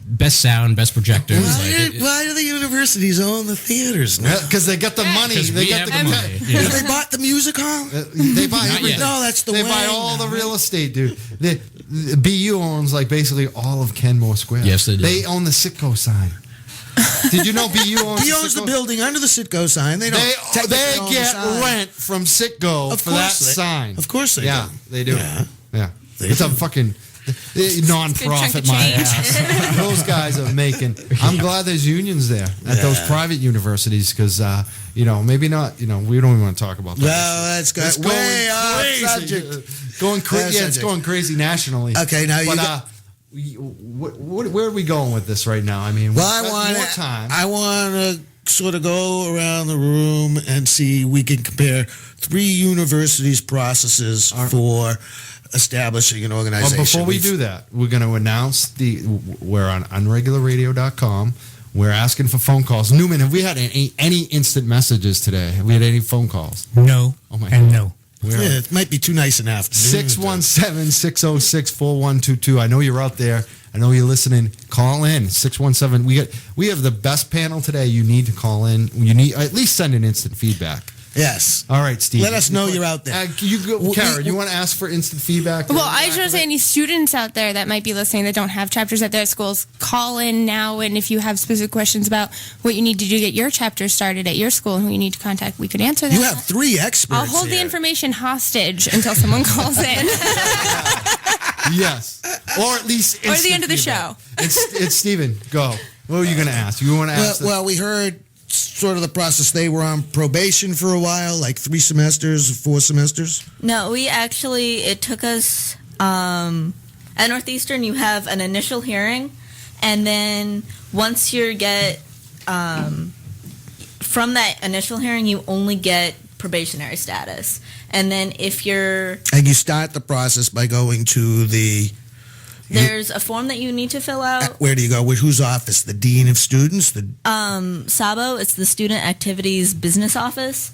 best sound, best projectors. Why do the universities own the theaters now? Because they got the money. They got the money. Yeah. Have they bought the music hall? They buy Not everything. yet. No, that's the They way buy all now. the real estate, dude. The BU owns like basically all of Kenmore Square. Yes, they do. They own the Sitco sign. Did you know BU owns He the owns the Sitco? building under the Sitco sign. They don't. They technically own the get sign. rent from Sitco Of for that course they- sign. Of course they Yeah, do. they do. Yeah. It's a fucking non-profit, chunk of my change. ass. Those guys are making. I'm glad there's unions there at those private universities because maybe not. We don't even want to talk about that. Well, that's good. It's Way off crazy. subject. Going crazy. Yeah, it's subject. going crazy nationally. Okay, now you But got- where are we going with this right now? I mean, Well, we've got more time. I want to sort of go around the room and see we can compare 3 universities' processes for establishing an organization. Well, before we do that, we're going to announce we're on unregularradio.com. We're asking for phone calls. Newman, have we had any instant messages today? Have we had any phone calls? No. Oh my and God. no. Yeah, it might be too nice an afternoon. 617-606-4122. I know you're out there. I know you're listening. Call in. 617. We have the best panel today. You need to call in. You need at least send an instant feedback. Yes. All right, Steve. Let us know you're out there. Kara, you want to ask for instant feedback? Well, I just want to say any students out there that might be listening that don't have chapters at their schools, call in now. And if you have specific questions about what you need to do to get your chapter started at your school and who you need to contact, we could answer that. You have 3 experts. I'll hold the here. information hostage until someone calls in. Yes. Or at least Or at the end of the feedback. show. It's Steven. Go. What were you going to ask? You want to ask? Well, we heard sort of the process. They were on probation for a while, like 3 semesters, 4 semesters. No, it took us, at Northeastern, you have an initial hearing, and then once you get, from that initial hearing, you only get probationary status. And then if you're... And you start the process by going to the... There's a form that you need to fill out. Where do you go? Whose office? The dean of students? SABO, it's the Student Activities Business Office.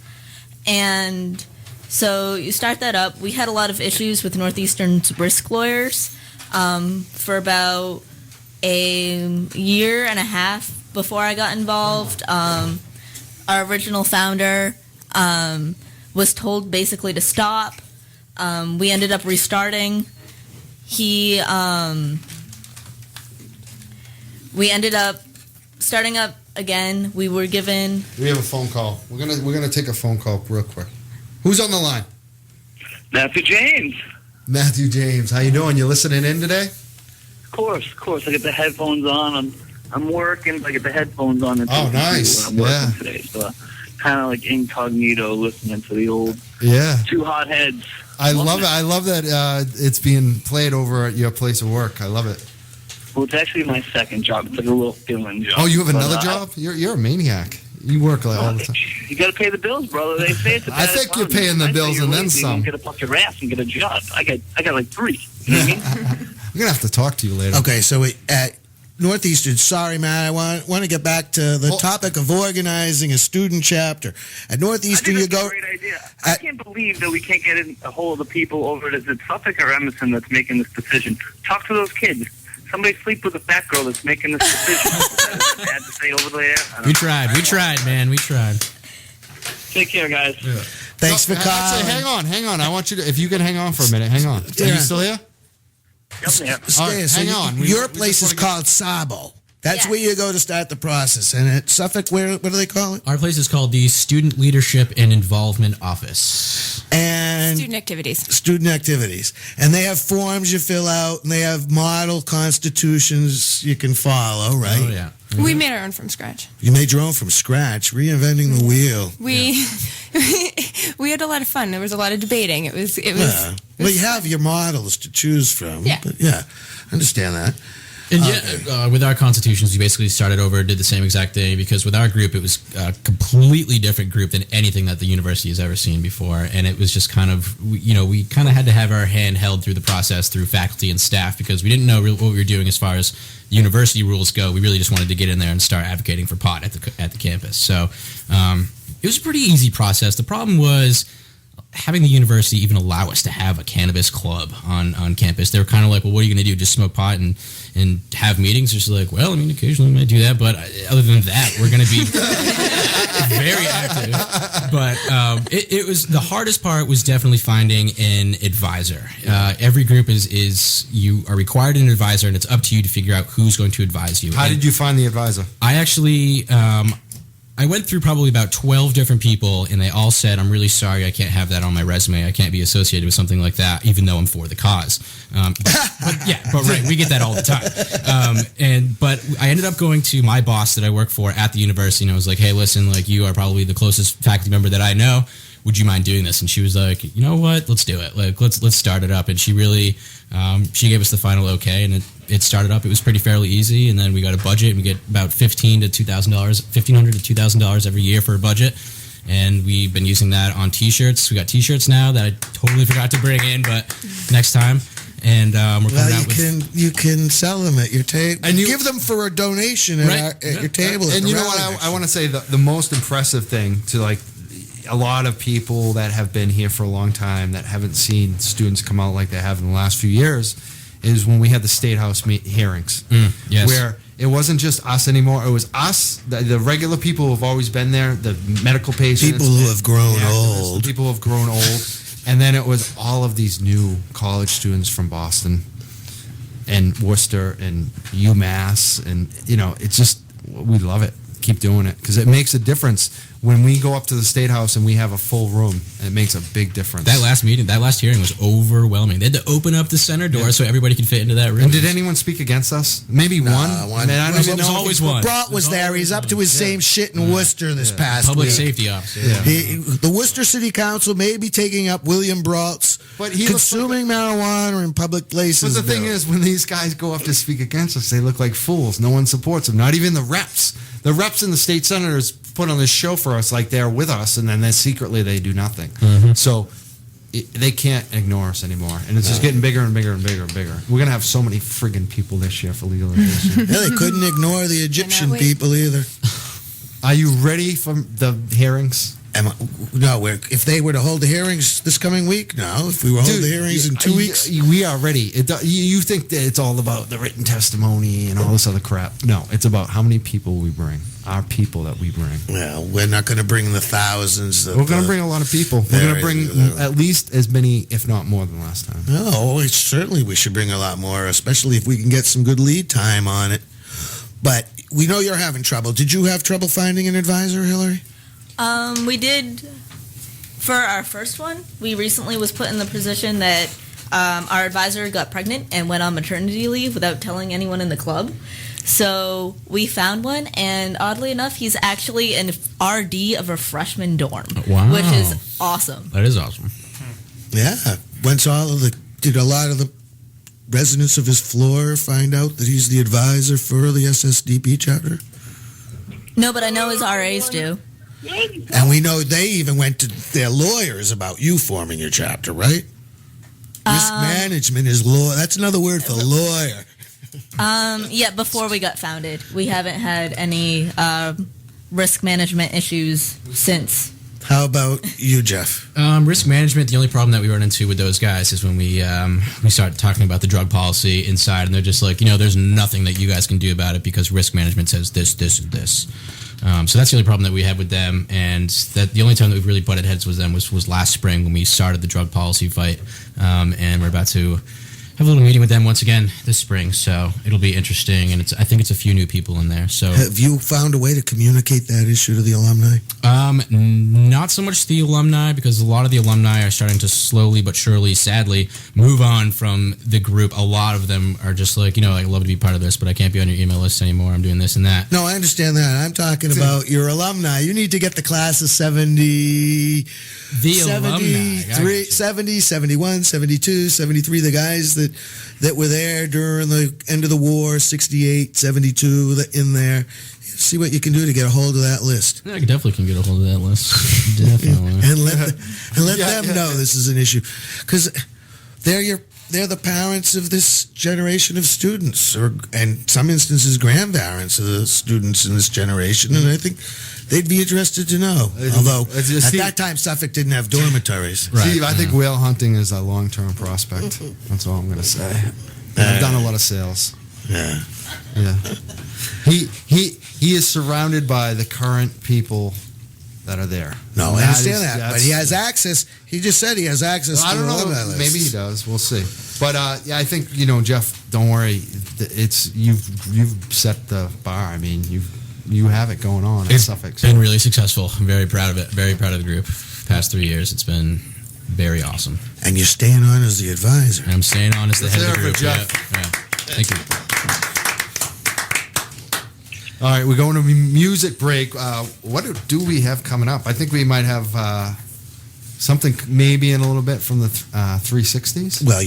And so you start that up. We had a lot of issues with Northeastern's risk lawyers for about a year and a half before I got involved. Our original founder was told basically to stop. We ended up restarting. He we ended up starting up again. We were given. We have a phone call. We're gonna take a phone call real quick. Who's on the line? Matthew James. Matthew James. How you doing? You listening in today? Of course. I get the headphones on. I'm working, but I get the headphones on. Oh, nice. When I'm working today, so kind of like incognito listening to the old two hot heads. I love it. I love that it's being played over at your place of work. I love it. Well, it's actually my second job. It's like a little fill-in job. Oh, you have another job? You're a maniac. You work like all the time. You got to pay the bills, brother. They say it's a I think you're paying the bills and then some. Get up off your ass and get a job. I got like 3. You know what I mean? I'm gonna have to talk to you later. Okay, so at Northeastern, sorry, man, I want to get back to the topic of organizing a student chapter. At Northeastern, I think that's a great idea. I can't believe that we can't get a hold of the people over at Suffolk or Emerson that's making this decision. Talk to those kids. Somebody sleep with a fat girl that's making this decision. Is that bad to say over there? We tried, man. We tried. Take care, guys. Yeah. Thanks for calling. Actually, hang on. I want you to, if you can hang on for a minute, hang on. Are you still here? Hang on. Your place is called Sabo. That's where you go to start the process. And at Suffolk, what do they call it? Our place is called the Student Leadership and Involvement Office. And Student activities. And they have forms you fill out, and they have model constitutions you can follow, right? Oh, yeah. We made our own from scratch. You made your own from scratch, reinventing the wheel. We had a lot of fun. There was a lot of debating. It was. Well, you have your models to choose from. Yeah. But I understand that. And with our constitutions, we basically started over, did the same exact thing, because with our group, it was a completely different group than anything that the university has ever seen before. And it was just kind of, we kind of had to have our hand held through the process through faculty and staff, because we didn't know what we were doing as far as university rules go. We really just wanted to get in there and start advocating for pot at the campus. So it was a pretty easy process. The problem was having the university even allow us to have a cannabis club on campus. They were kind of like, well, what are you going to do? Just smoke pot and have meetings? Just like, well, I mean, occasionally we might do that, but other than that, we're going to be very active. But it was, the hardest part was definitely finding an advisor. Every group is you are required an advisor, and it's up to you to figure out who's going to advise you. How did you find the advisor? I actually I went through probably about 12 different people, and they all said, I'm really sorry, I can't have that on my resume. I can't be associated with something like that, even though I'm for the cause. But right, we get that all the time. But I ended up going to my boss that I work for at the university, and I was like, hey, listen, like, you are probably the closest faculty member that I know. Would you mind doing this? And she was like, you know what? Let's do it. Like, let's start it up. And she really, she gave us the final okay, and it started up. It was pretty fairly easy. And then we got a budget, and we get about $1,500 to $2,000 every year for a budget. And we've been using that on T-shirts. We got T-shirts now that I totally forgot to bring in, but next time. And we're coming out with. You can sell them at your table, and you give them for a donation at your table. And you know what? I want to say the most impressive thing to, like, a lot of people that have been here for a long time that haven't seen students come out like they have in the last few years is when we had the State House hearings, yes. where it wasn't just us anymore. It was us, the regular people who have always been there, the medical patients. People who have grown old. People who have grown old. And then it was all of these new college students from Boston and Worcester and UMass. And, it's just, we love it. Keep doing it, because it makes a difference when we go up to the State House and we have a full room. It makes a big difference. That last hearing was overwhelming. They had to open up the center door so everybody could fit into that room. And did anyone speak against us? Maybe one. I mean, I don't even know. There's always one. Brott was there. He's up to his same shit in Worcester this past Public week. safety officer. The Worcester City Council may be taking up William Brought's consuming marijuana in public places. But the thing is, when these guys go up to speak against us, they look like fools. No one supports them. Not even the reps. The reps and the state senators put on this show for us like they're with us, and then secretly they do nothing. Mm-hmm. So they can't ignore us anymore. And it's just getting bigger and bigger and bigger and bigger. We're going to have so many friggin' people this year for legalization. They couldn't ignore the Egyptian people either. Are you ready for the hearings? No, if they were to hold the hearings this coming week, no. If we were to hold the hearings in 2 weeks, we are ready. You think that it's all about the written testimony and all this other crap? No, it's about how many people we bring. Our people that we bring. Well, we're not going to bring the thousands. We're going to bring a lot of people. We're going to bring at least as many, if not more, than last time. No, certainly we should bring a lot more, especially if we can get some good lead time on it. But we know you're having trouble. Did you have trouble finding an advisor, Hillary? We did. For our first one, we recently was put in the position that our advisor got pregnant and went on maternity leave without telling anyone in the club. So we found one, and oddly enough, he's actually an RD of a freshman dorm, Wow. which is awesome. That is awesome. Yeah. Did a lot of the residents of his floor find out that he's the advisor for the SSDP chapter? No, but I know his RAs do. And we know they even went to their lawyers about you forming your chapter, right? Risk management is law. That's another word for lawyer. Yeah, before we got founded. We haven't had any risk management issues since. How about you, Jeff? Risk management, the only problem that we run into with those guys is when we start talking about the drug policy inside, and they're just like, there's nothing that you guys can do about it because risk management says this, this, and this. So that's the only problem that we had with them, and that the only time that we really butted heads with them was last spring when we started the drug policy fight, and we're about to have a little meeting with them once again this spring, so it'll be interesting, and I think it's a few new people in there. So, have you found a way to communicate that issue to the alumni? Not so much the alumni, because a lot of the alumni are starting to slowly but surely, sadly, move on from the group. A lot of them are just like, I'd love to be part of this, but I can't be on your email list anymore. I'm doing this and that. No, I understand that. I'm talking about your alumni. You need to get the class of 70... The 73, 70, 71, 72, 73, the guys that were there during the end of the war, 68, 72, in there. See what you can do to get a hold of that list. I definitely can get a hold of that list. Definitely. and let them know this is an issue. Because they're the parents of this generation of students, or and some instances grandparents of the students in this generation, and I think they'd be interested to know. Although at that time Suffolk didn't have dormitories. Right. Steve, I think whale hunting is a long-term prospect. That's all I'm going to say. I've done a lot of sales. Yeah. He is surrounded by the current people that are there. No, I understand that, but he has access. He just said he has access. I don't know. Maybe he does. We'll see. But I think Jeff. Don't worry. It's you've set the bar. I mean, you have it going on at Suffolk. It's been really successful. I'm very proud of it. Very proud of the group. Past 3 years, it's been very awesome. And you're staying on as the advisor. And I'm staying on as the head of the group. Jeff. Yeah. Thank you. All right, we're going to music break. What do we have coming up? I think we might have something maybe in a little bit from the 360's. Well,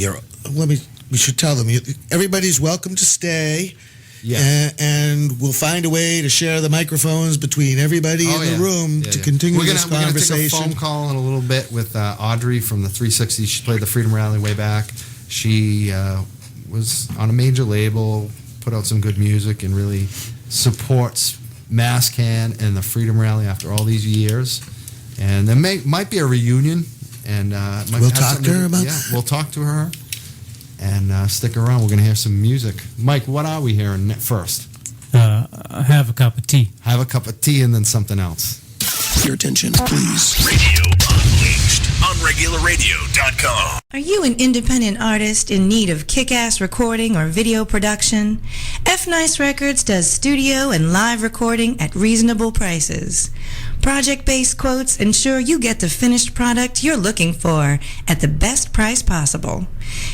we should tell them everybody's welcome to stay. Yeah, and we'll find a way to share the microphones between everybody in the room to continue this conversation. We're going to take a phone call in a little bit with Audrey from the 360's. She played the Freedom Rally way back. She was on a major label, put out some good music, and really supports Masscan and the Freedom Rally after all these years. And there might be a reunion, and we'll talk to her about that. We'll talk to her. And stick around. We're going to hear some music. Mike, what are we hearing first? Have a cup of tea. Have a cup of tea and then something else. Your attention, please. Radio Unleashed on RegularRadio.com. Are you an independent artist in need of kick-ass recording or video production? F-Nice Records does studio and live recording at reasonable prices. Project-based quotes ensure you get the finished product you're looking for at the best price possible.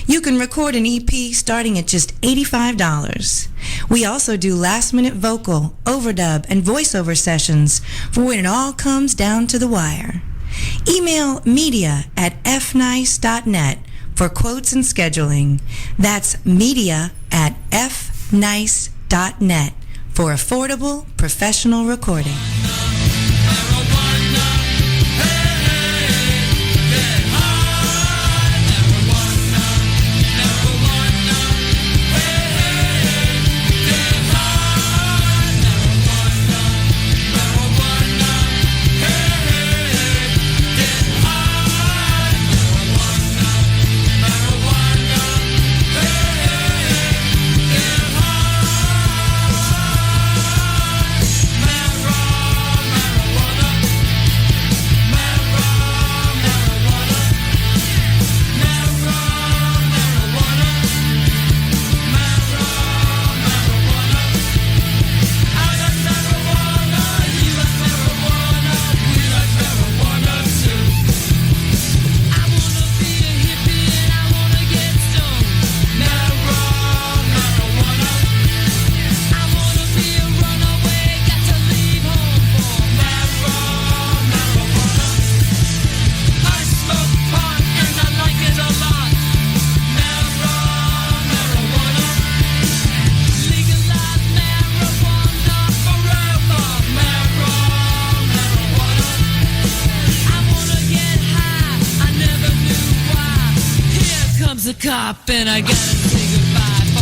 You can record an EP starting at just $85. We also do last-minute vocal, overdub, and voiceover sessions for when it all comes down to the wire. Email media@fnice.net for quotes and scheduling. That's media@fnice.net for affordable professional recording. cop and I gotta say goodbye for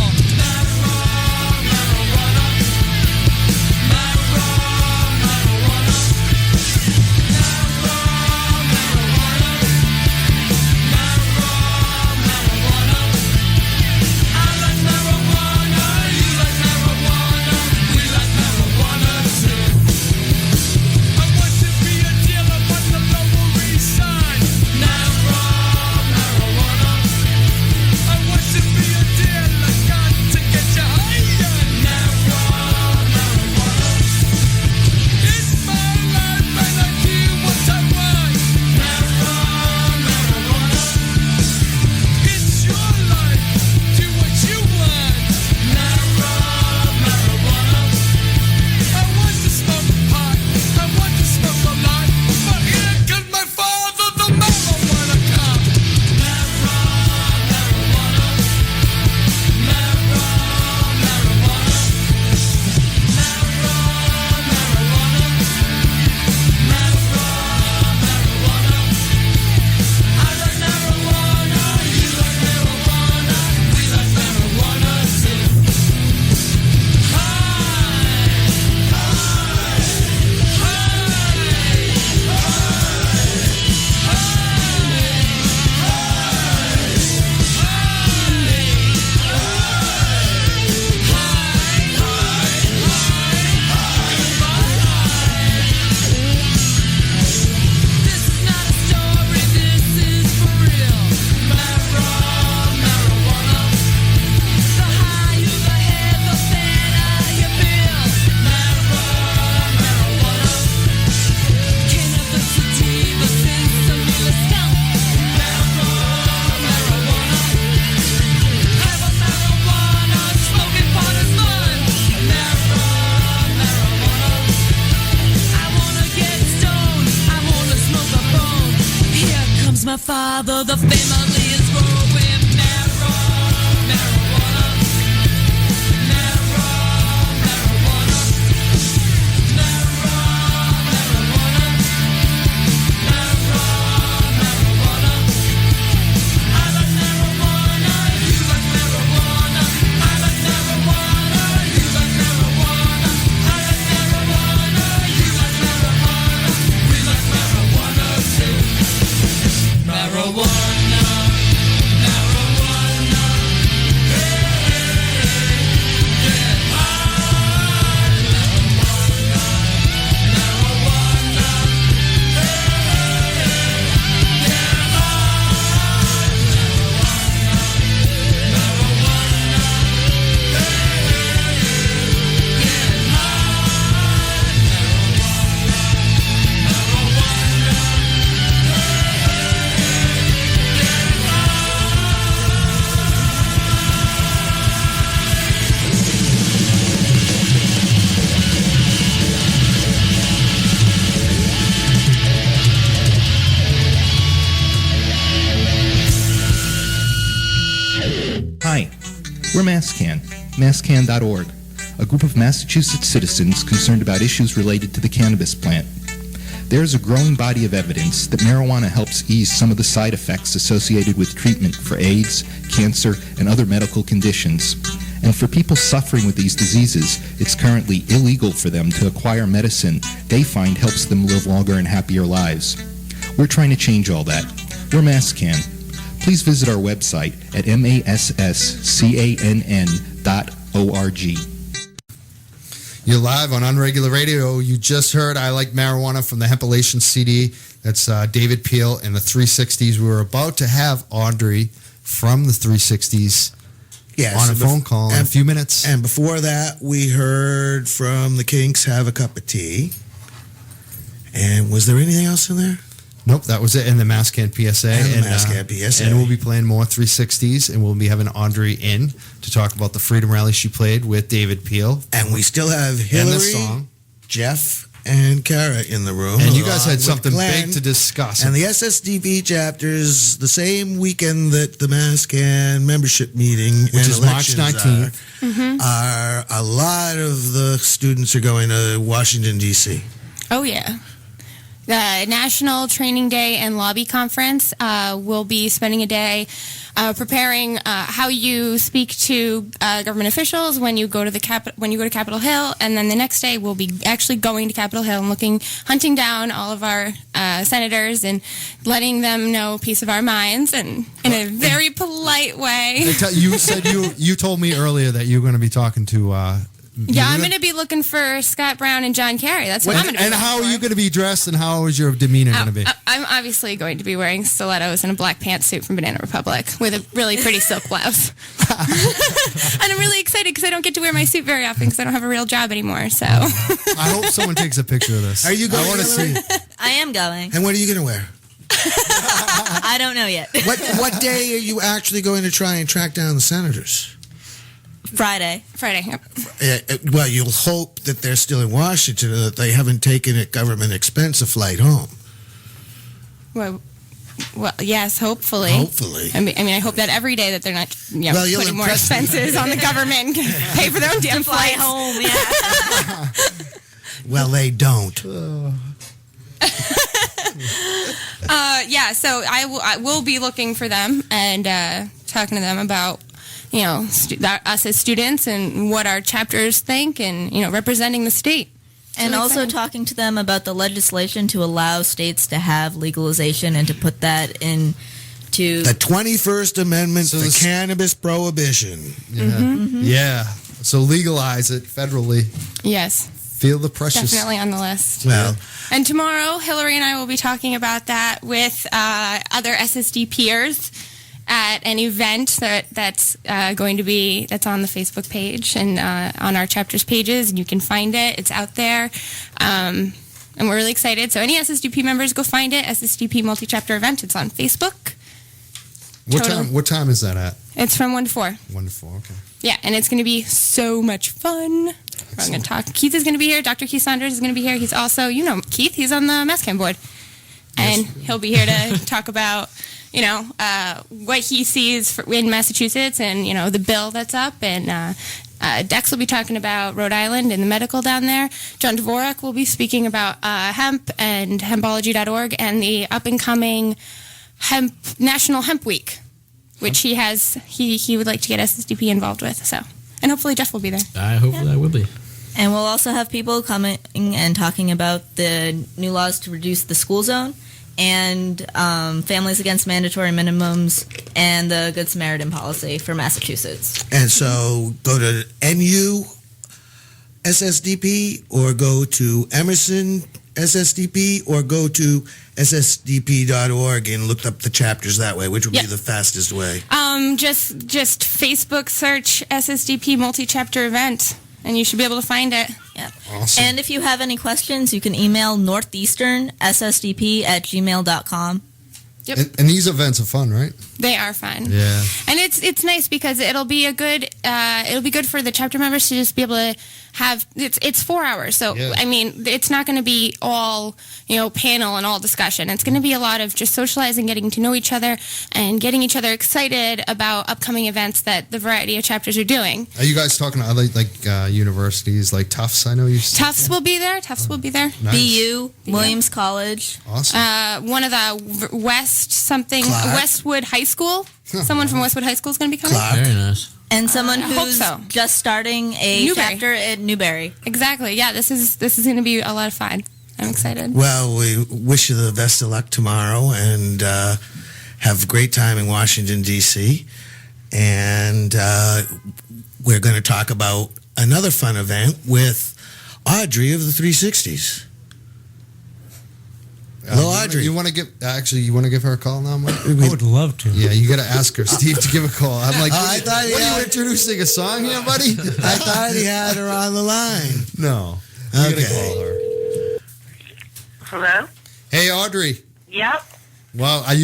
my father, the family is growing marijuana. Hi, we're MassCan, masscan.org, a group of Massachusetts citizens concerned about issues related to the cannabis plant. There is a growing body of evidence that marijuana helps ease some of the side effects associated with treatment for AIDS, cancer, and other medical conditions. And for people suffering with these diseases, it's currently illegal for them to acquire medicine they find helps them live longer and happier lives. We're trying to change all that. We're MassCan. Please visit our website at masscann.org. You're live on Unregular Radio. You just heard I Like Marijuana from the Hempilation CD. That's David Peel and the 360's. We were about to have Audrey from the 360's on a phone call in a few minutes. And before that, we heard from the Kinks, Have a Cup of Tea. And was there anything else in there? Nope, that was it. And the MassCan PSA. And the MassCan PSA. And we'll be playing more 360's, and we'll be having Audrey in to talk about the Freedom Rally she played with David Peel. And we still have Hillary, Jeff, and Kara in the room. And you guys had something big to discuss. And the SSDP chapters, the same weekend that the MassCan membership meeting which is March 19th, are a lot of the students are going to Washington, D.C. Oh, yeah. The National Training Day and Lobby Conference will be spending a day preparing how you speak to government officials when you go to Capitol Hill, and then the next day we'll be actually going to Capitol Hill and hunting down all of our senators and letting them know a piece of our minds, and in a very polite way. You said you told me earlier that you were going to be talking to. I'm going to be looking for Scott Brown and John Kerry. That's what I'm going to be And looking how for. are you going to be dressed, and how is your demeanor going to be? I'm obviously going to be wearing stilettos and a black pantsuit from Banana Republic with a really pretty silk blouse. And I'm really excited because I don't get to wear my suit very often because I don't have a real job anymore. So I hope someone takes a picture of this. Are you going? I want to see. I am going. And what are you going to wear? I don't know yet. What day are you actually going to try and track down the senators? Friday. Yep. Well, you'll hope that they're still in Washington and that they haven't taken at government expense a flight home. Well, yes, hopefully. Hopefully. I mean, I hope that every day that they're not you'll putting more impress me. expenses on the government and pay for their own damn Fly flights. home, yeah. Well, they don't. So I will be looking for them and talking to them about, us as students and what our chapters think and, representing the state. And also talking to them about the legislation to allow states to have legalization and to put that into The 21st Amendment to cannabis prohibition. Yeah. Yeah. So legalize it federally. Yes. Feel the precious. Definitely on the list. Well, and tomorrow, Hillary and I will be talking about that with other SSD peers at an event that's going to be, that's on the Facebook page and on our chapter's pages, and you can find it. It's out there. And we're really excited. So any SSDP members, go find it. SSDP multi-chapter event. It's on Facebook. What time is that at? It's from 1 to 4. 1 to 4, okay. Yeah, and it's going to be so much fun. I'm going to talk. Keith is going to be here. Dr. Keith Saunders is going to be here. He's also, Keith, he's on the Mass Cam board. And he'll be here to talk about, what he sees in Massachusetts and, the bill that's up. And Dex will be talking about Rhode Island and the medical down there. John Dvorak will be speaking about hemp and hempology.org and the up-and-coming National Hemp Week, which he would like to get SSDP involved with. So, and hopefully Jeff will be there. Hopefully I will be. And we'll also have people coming and talking about the new laws to reduce the school zone and families against mandatory minimums and the Good Samaritan policy for Massachusetts. and so go to NU SSDP or go to Emerson SSDP or go to ssdp.org and look up the chapters that way, which would be the fastest way. Just Facebook search SSDP multi-chapter event, and you should be able to find it. Yeah. Awesome. And if you have any questions, you can email Northeastern ssdp@gmail.com. Yep. And these events are fun, right? They are fun. Yeah. And it's nice because it'll be good for the chapter members to just be able to have it's 4 hours. So I mean, it's not going to be all panel and all discussion. It's going to be a lot of just socializing, getting to know each other, and getting each other excited about upcoming events that the variety of chapters are doing. Are you guys talking to other universities like Tufts? I know you. Tufts will be there. Nice. BU, Williams College. Awesome. One of the Westwood High School. Someone from Westwood High School is going to be coming. Very nice. And someone I hope who's so. just starting a Newberry. chapter at Newberry. Exactly. Yeah, this is going to be a lot of fun. I'm excited. Well, we wish you the best of luck tomorrow and have a great time in Washington, D.C. And we're going to talk about another fun event with Audrey of the 360's. Hello, Audrey. You want to give her a call now, Mike? I would love to. Yeah, you got to ask her, Steve, to give a call. I'm like, I thought what are you introducing a song here, buddy? I thought he had her on the line. No. You got to call her. Hello? Hey, Audrey. Yep. Well, I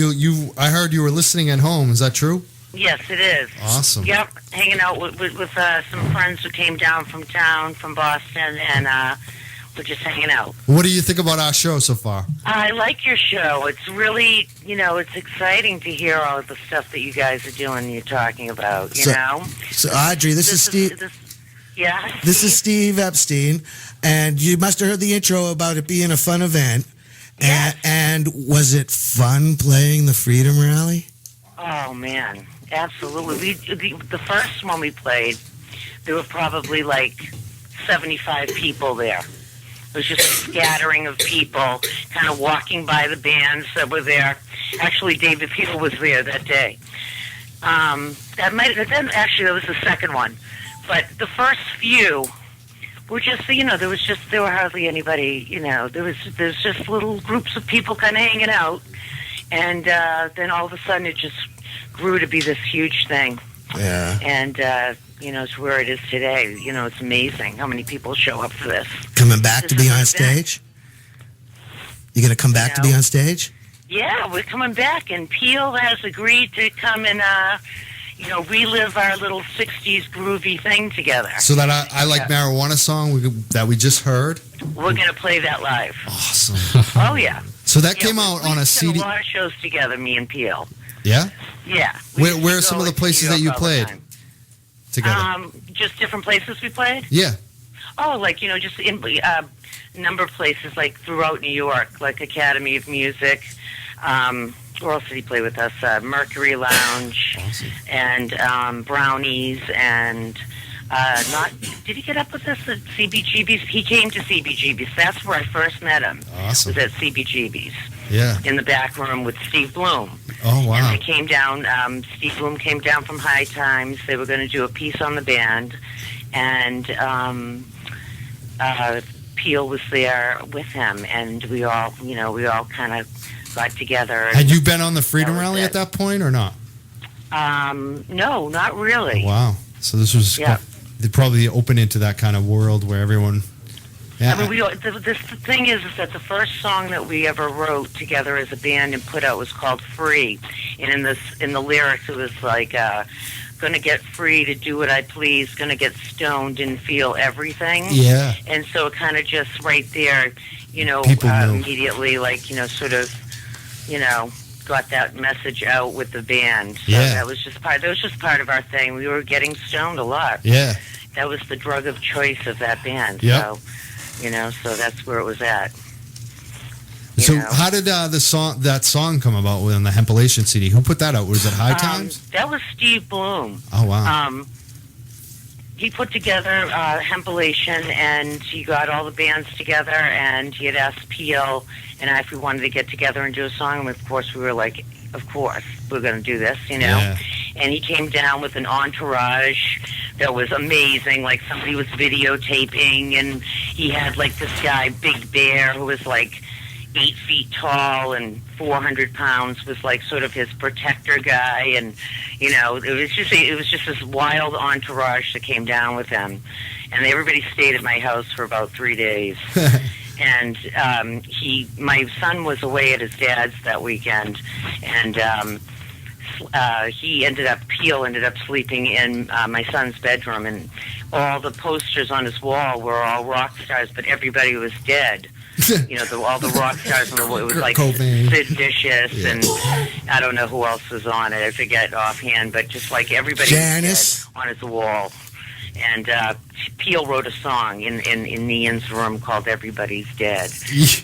heard you were listening at home. Is that true? Yes, it is. Awesome. Yep. Hanging out with some friends who came down from town, from Boston, and we're just hanging out. What do you think about our show so far? I like your show. It's really, it's exciting to hear all of the stuff that you guys are doing, you're talking about, you know? So, Audrey, this is Steve. Yeah. This is Steve Epstein, and you must have heard the intro about it being a fun event. Yes. And was it fun playing the Freedom Rally? Oh, man. Absolutely. The first one we played, there were probably like 75 people there. It was just a scattering of people kind of walking by the bands that were there. Actually, David Peel was there that day. That was the second one. But the first few were just, there were hardly anybody, there's just little groups of people kind of hanging out. And then all of a sudden it just grew to be this huge thing. Yeah. And, it's where it is today. It's amazing how many people show up for this. Coming back to be on stage? You going to come back to be on stage? Yeah, we're coming back, and Peel has agreed to come and, relive our little 60s groovy thing together. So that I Like Marijuana song that we just heard? We're going to play that live. Awesome. Oh, yeah. So that came out on a CD. We did a lot of shows together, me and Peel. Yeah? Yeah. Where are some of the places that you played together? Just different places we played? Yeah. Oh, just in a number of places, like throughout New York, like Academy of Music. Where else did he play with us? Mercury Lounge. Awesome. And Brownies and did he get up with us at CBGB's? He came to CBGB's. That's where I first met him. Awesome. Was at CBGB's. Yeah. In the back room with Steve Bloom. Oh, wow. And they came down, Steve Bloom came down from High Times. They were going to do a piece on the band. And Peel was there with him. And we all kind of got together. Had you been on the Freedom Rally at that point or not? No, not really. Oh, wow. So this was probably open into that kind of world where everyone... Yeah. I mean, the thing is that the first song that we ever wrote together as a band and put out was called "Free," and in the lyrics it was like, "Gonna get free to do what I please, gonna get stoned and feel everything." Yeah. And so it kind of just right there, immediately, sort of, got that message out with the band. So that was just part of our thing. We were getting stoned a lot. Yeah. That was the drug of choice of that band. Yep. So. So that's where it was at. So how did that song come about on the Hempelation CD? Who put that out? Was it High Times? That was Steve Bloom. Oh, wow. He put together Hempelation, and he got all the bands together, and he had asked Peel and I if we wanted to get together and do a song, and of course we were like, of course, we're going to do this, Yeah. And he came down with an entourage that was amazing. Like somebody was videotaping, and he had like this guy, Big Bear, who was like 8 feet tall and 400 pounds, was like sort of his protector guy, and it was just this wild entourage that came down with him, and everybody stayed at my house for about 3 days. And my son was away at his dad's that weekend, and Peel ended up sleeping in my son's bedroom, and all the posters on his wall were all rock stars, but everybody was dead. All the rock stars on the wall. It was like Cobain. Sid Vicious, and I don't know who else was on it. I forget offhand, but just like everybody was dead on his wall. And Peel wrote a song in Ian's room called "Everybody's Dead,"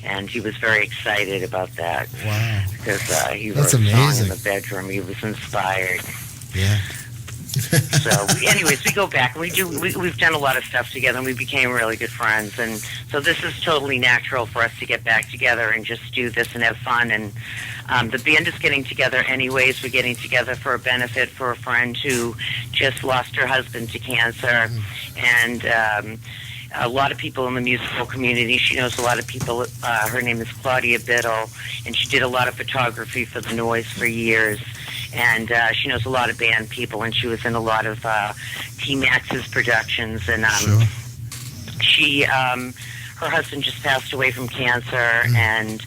and he was very excited about that. Wow! Because he wrote a song in the bedroom. He was inspired. Yeah. So, anyways, we go back and we've done a lot of stuff together, and we became really good friends. And so this is totally natural for us to get back together and just do this and have fun. And the band is getting together anyways. We're getting together for a benefit for a friend who just lost her husband to cancer, and a lot of people in the musical community. She knows a lot of people. Her name is Claudia Biddle, and she did a lot of photography for The Noise for years. And she knows a lot of band people, and she was in a lot of T-Max's productions. And her husband just passed away from cancer, and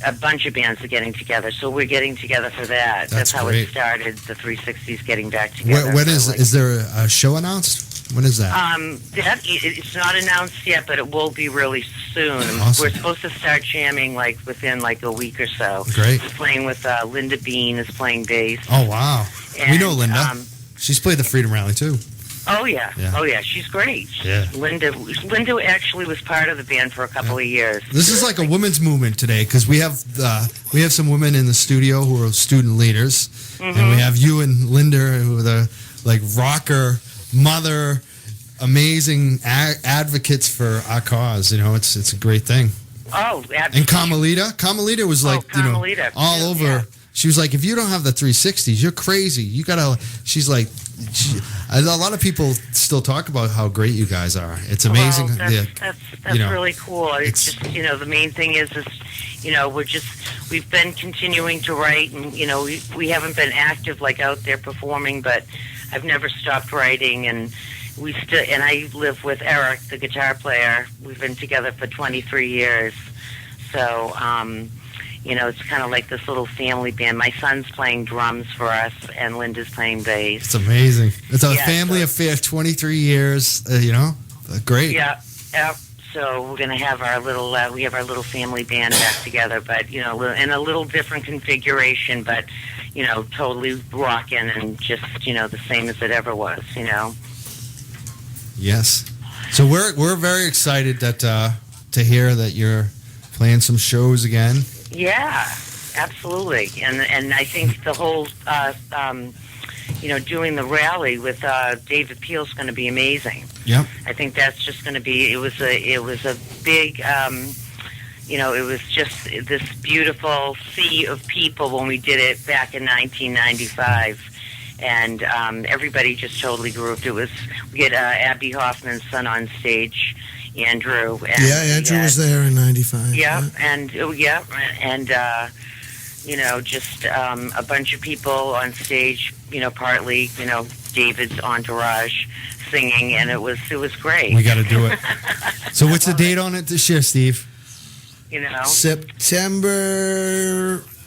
a bunch of bands are getting together. So we're getting together for that. That's how great. it started, the 360's getting back together. When is there a show announced? When is that? It's not announced yet, but it will be really soon. Awesome. We're supposed to start jamming within a week or so. Great. We're playing with Linda Bean is playing bass. Oh, wow. And, we know Linda. She's played the Freedom Rally, too. Oh yeah. Yeah. Oh yeah, she's great. Yeah. Linda actually was part of the band for a couple of years. This is like a women's movement today because we have some women in the studio who are student leaders, and we have you and Linda who are the like rocker mother, amazing advocates for our cause. You know, it's a great thing. Oh, absolutely. And Carmelita was like Carmelita, all over. yeah. She was like, if you don't have the 360s, you're crazy. You gotta. She's like, a lot of people still talk about how great you guys are. It's amazing. Well, that's really cool. It's just the main thing is we've been continuing to write, and we haven't been active like out there performing, but I've never stopped writing, and I live with Eric, the guitar player. We've been together for 23 years, so. It's kind of like this little family band. My son's playing drums for us, and Linda's playing bass. It's amazing. It's a family affair, 23 years, great. Yeah. So we're going to have our little, we have our little family band back together, but, in a little different configuration, but, totally rocking and just, the same as it ever was, Yes. So we're very excited that to hear that you're playing some shows again. Yeah, absolutely. And I think the whole, doing the rally with David Peel's going to be amazing. Yep. I think that's just going to be. It was a big. It was just this beautiful sea of people when we did it back in 1995. And everybody just totally grooved. We had Abby Hoffman's son on stage. Andrew. And Andrew was there in 95. Yeah, and just a bunch of people on stage, partly, David's entourage singing, and it was great. We got to do it. So what's the date on it this year, Steve? September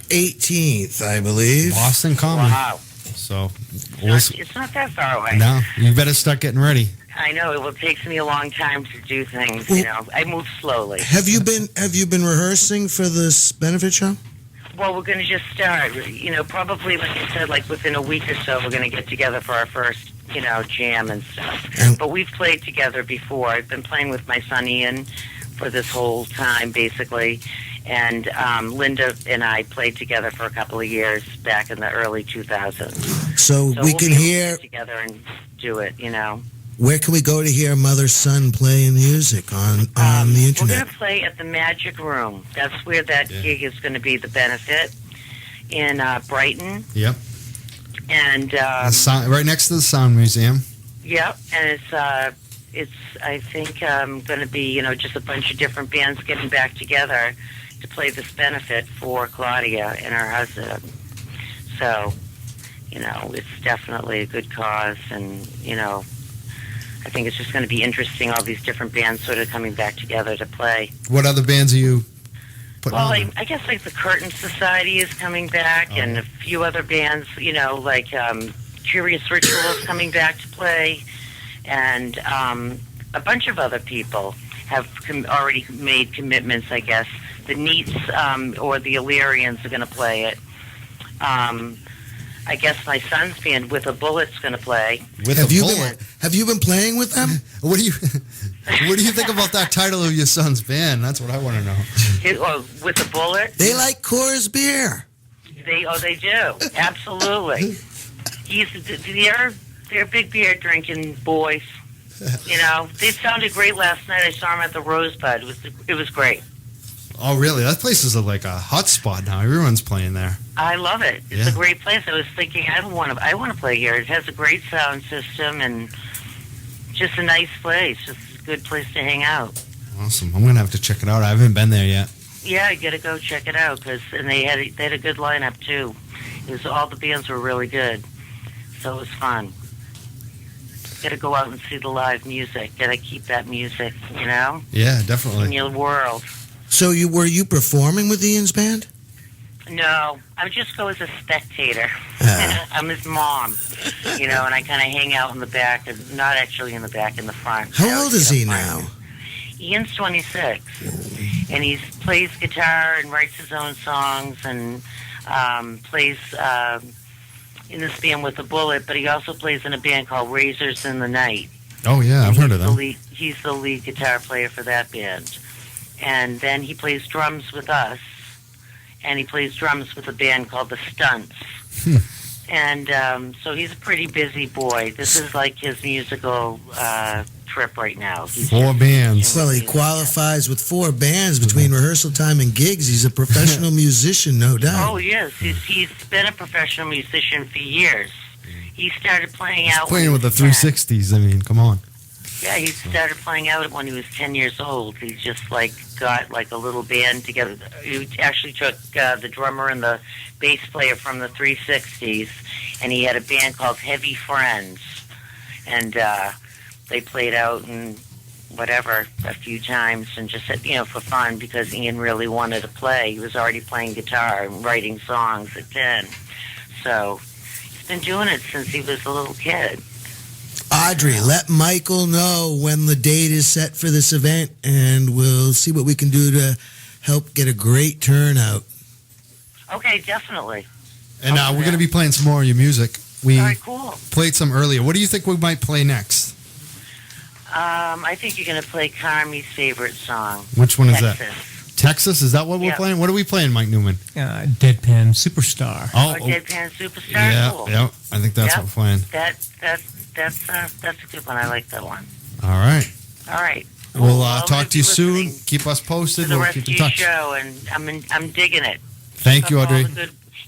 18th, I believe. Boston Comedy. Wow. So it's not that far away. No, you better start getting ready. I know it takes me a long time to do things. I move slowly. Have you been rehearsing for this benefit show? Well, we're going to just start. Probably like I said, like within a week or so, we're going to get together for our first, jam and stuff. But we've played together before. I've been playing with my son Ian for this whole time, basically. And Linda and I played together for a couple of years back in the early 2000s. So we we'll can be able to hear get together and do it. Where can we go to hear mother-son playing music on the We're internet? going to play at the Magic Room. That's where that gig is going to be, the benefit, in Brighton. Yep. And right next to the Sound Museum. Yep, and it's I think going to be just a bunch of different bands getting back together to play this benefit for Claudia and her husband. So, it's definitely a good cause, and I think it's just going to be interesting, all these different bands sort of coming back together to play. What other bands are you putting on? Well, I guess like the Curtain Society is coming back, and a few other bands, like Curious Rituals coming back to play, and a bunch of other people have already made commitments, I guess. The Neats or the Illyrians are going to play it. I guess my son's band, With a Bullet's going to play. Have you been playing with them? What do you think about that title of your son's band? That's what I want to know. With a Bullet? They like Coors beer. They do. Absolutely. They're big beer drinking boys. They sounded great last night. I saw them at the Rosebud. It was great. Oh, really? That place is like a hot spot now. Everyone's playing there. I love it. It's a great place. I was thinking, I want to play here. It has a great sound system and just a nice place. Just a good place to hang out. Awesome. I'm gonna have to check it out. I haven't been there yet. Yeah, you gotta go check it out and they had a good lineup too. All the bands were really good, so it was fun. Gotta go out and see the live music. Gotta keep that music, Yeah, definitely. in your world. So were you performing with Ian's band? No, I would just go as a spectator. I'm his mom, and I kind of hang out in the back, and not actually in the back, in the front. How old is he now? Ian's 26, and he plays guitar and writes his own songs and plays, in this band with a bullet, but he also plays in a band called Razors in the Night. Oh, yeah, I've heard of them. He's the lead guitar player for that band. And then he plays drums with us, and he plays drums with a band called The Stunts. And so he's a pretty busy boy. This is like his musical trip right now. He's 4 bands. Well, he qualifies with 4 bands between rehearsal time and gigs. He's a professional musician, no doubt. Oh, yes. He's been a professional musician for years. He started playing out Playing with the 10. 360's. I mean, come on. Yeah, he started playing out when he was 10 years old. He just got a little band together. He actually took the drummer and the bass player from the 360's, and he had a band called Heavy Friends. And they played out and whatever a few times, and just for fun, because Ian really wanted to play. He was already playing guitar and writing songs at 10. So he's been doing it since he was a little kid. Audrey, let Michael know when the date is set for this event, and we'll see what we can do to help get a great turnout. Okay, definitely. And we're going to be playing some more of your music. We All right, cool. played some earlier. What do you think we might play next? I think you're going to play Carmi's favorite song. Which one is Texas. that? Texas? Is that what we're Yep. playing? What are we playing, Mike Newman? Deadpan Superstar. Oh, Deadpan Superstar? Yeah, Cool. yeah. I think that's what we're playing. That's a good one. I like that one. All right. All right. We'll Well, talk to you soon. listening Keep us posted. To the We'll rest keep of in your touch. show, and I'm digging it. Thank you, Audrey.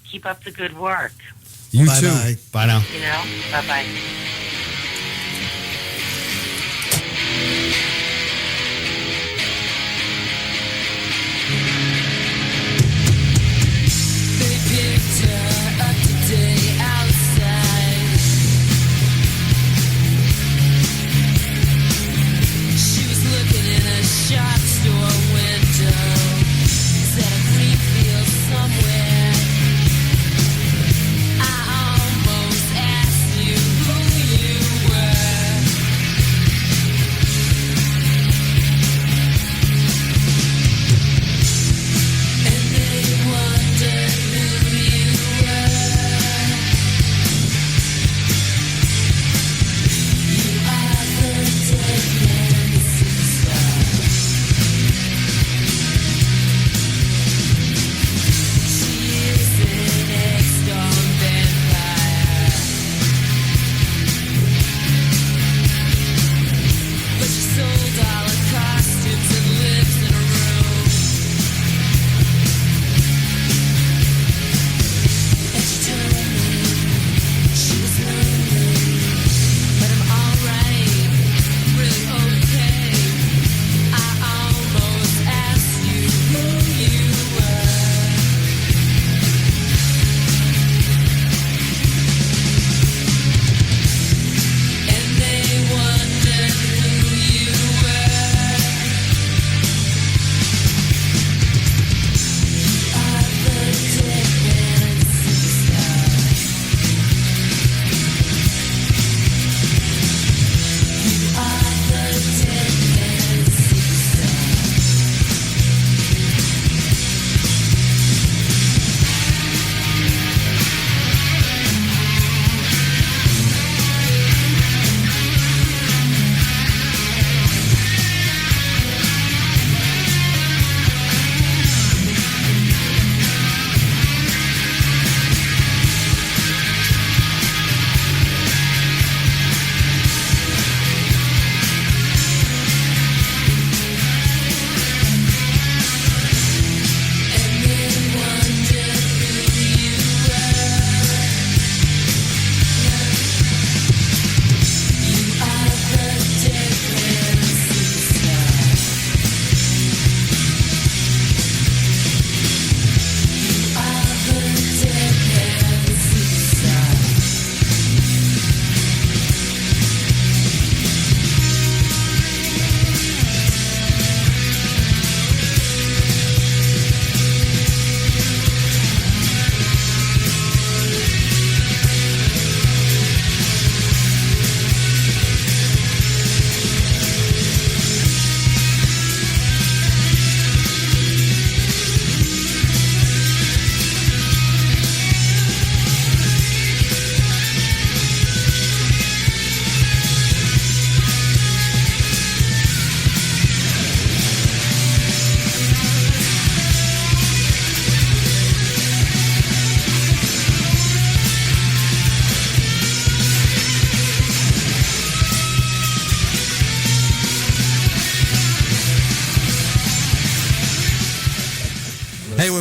Keep up the good work. You Bye-bye. too. Bye now. You know? Bye-bye. They picked her up today outside. She was looking in a shop store window. Said a green field somewhere. I almost asked you who you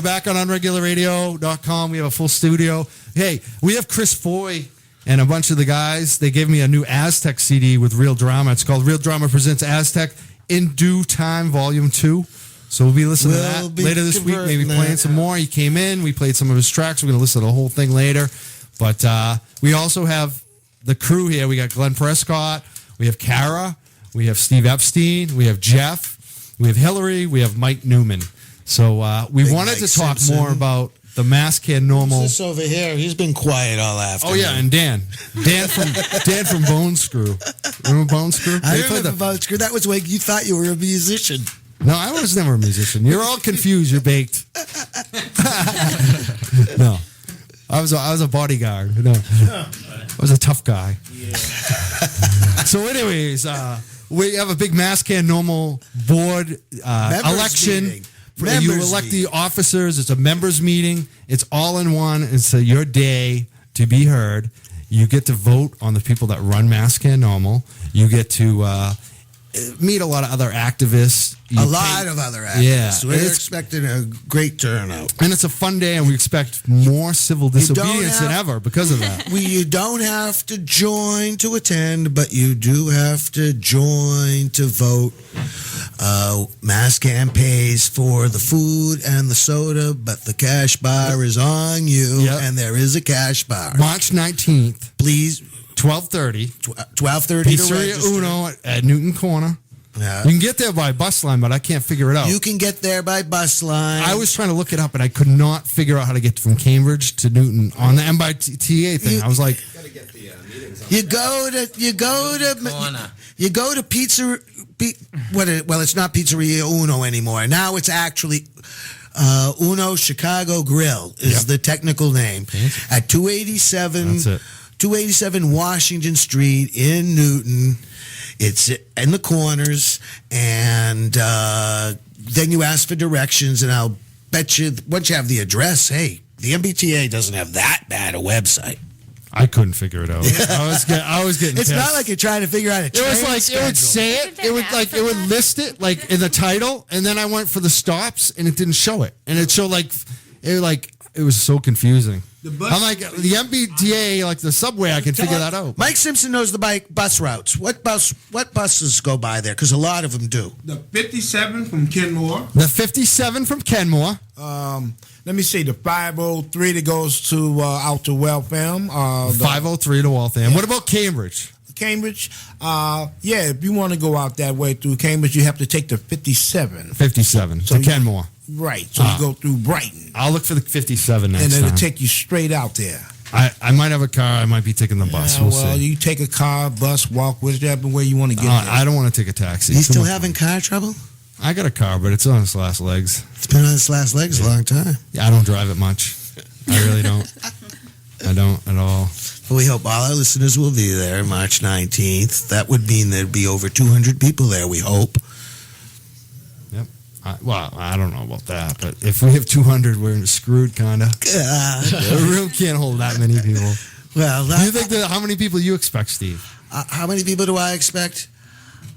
we're back on unregularradio.com. We have a full studio. Hey, we have Chris Foy and a bunch of the guys. They gave me a new Aztec CD with Real Drama. It's called Real Drama Presents Aztec in Due Time, Volume 2. So we'll be listening to that later this week, maybe playing some more. He came in. We played some of his tracks. We're going to listen to the whole thing later. But we also have the crew here. We got Glenn Prescott. We have Kara. We have Steve Epstein. We have Jeff. We have Hillary. We have Mike Newman. So we wanted to talk more about the Mass Can Normal. Who's this over here? He's been quiet all afternoon. Oh, yeah, and Dan from Bone Screw. Remember Bone Screw? I remember Bone Screw. That was when you thought you were a musician. No, I was never a musician. You're all confused. You're baked. No, I was a bodyguard. No, I was a tough guy. Yeah. So, anyways, we have a big Mass Can Normal board election. You elect the officers. It's a members meeting. It's all in one. It's your day to be heard. You get to vote on the people that run Mass Can Normal. You get to meet a lot of other activists. A lot of other activists. Yeah. We're expecting a great turnout. And it's a fun day, and we expect more civil disobedience than ever because of that. You don't have to join to attend, but you do have to join to vote. Mass Can pays for the food and the soda, but the cash bar is on you, and there is a cash bar. March 19th. Please. 12:30. 12:30 Pizzeria Uno at Newton Corner. Yeah. You can get there by bus line, but I can't figure it out. You can get there by bus line. I was trying to look it up, and I could not figure out how to get from Cambridge to Newton on the MBTA thing. I was like, you go to pizza. Well, it's not Pizzeria Uno anymore. Now it's actually Uno Chicago Grill is the technical name at 287. That's it. 287 Washington Street in Newton. It's in the corners, and then you ask for directions, and I'll bet you, once you have the address, hey, the MBTA doesn't have that bad a website. I couldn't figure it out. I was getting It's pissed. not like you're trying to figure out a train It was like schedule. it would say it. It would list it like in the title, and then I went for the stops, and it didn't show it, and it showed it was so confusing. I'm like the MBTA, like the subway. I can figure that out. Mike Simpson knows the bus routes. What buses go by there? Because a lot of them do. The 57 from Kenmore. The 57 from Kenmore. Let me see. The 503 that goes to out to Waltham. 503 to Waltham. Yeah. What about Cambridge? Cambridge, if you want to go out that way through Cambridge, you have to take the 57. 57 to Kenmore. Right, so you go through Brighton. I'll look for the 57 next time. And then it'll take you straight out there. I might have a car. I might be taking the bus. We'll see. You take a car, bus, walk, whichever way you want to get there. I don't want to take a taxi. You still having car trouble? I got a car, but it's on its last legs. It's been on its last legs a long time. Yeah, I don't drive it much. I really don't. I don't at all. Well, we hope all our listeners will be there March 19th. That would mean there'd be over 200 people there, we hope. Yep. I don't know about that, but if we have 200, we're screwed, kind of. The room can't hold that many people. Well, do you think how many people you expect, Steve? How many people do I expect?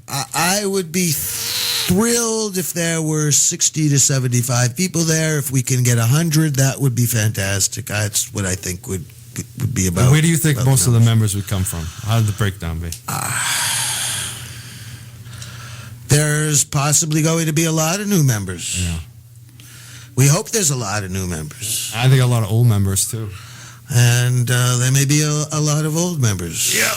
I would be thrilled if there were 60 to 75 people there. If we can get 100, that would be fantastic. That's what I think would be about. Where do you think most of the members would come from? How did the breakdown be? There's possibly going to be a lot of new members. Yeah. We hope there's a lot of new members. I think a lot of old members, too. And there may be a lot of old members. Yeah.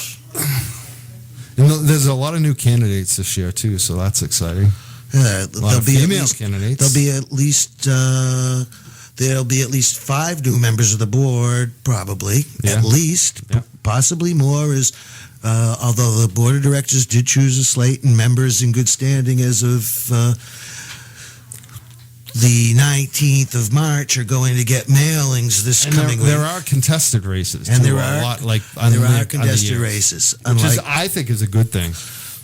And there's a lot of new candidates this year, too, so that's exciting. There'll be female candidates. There'll be at least 5 new members of the board, probably, at least. Yeah. Possibly more, although the board of directors did choose a slate and members in good standing as of the 19th of March are going to get mailings this coming week. There are contested races, and too, there are a lot, like contested races, which I think is a good thing.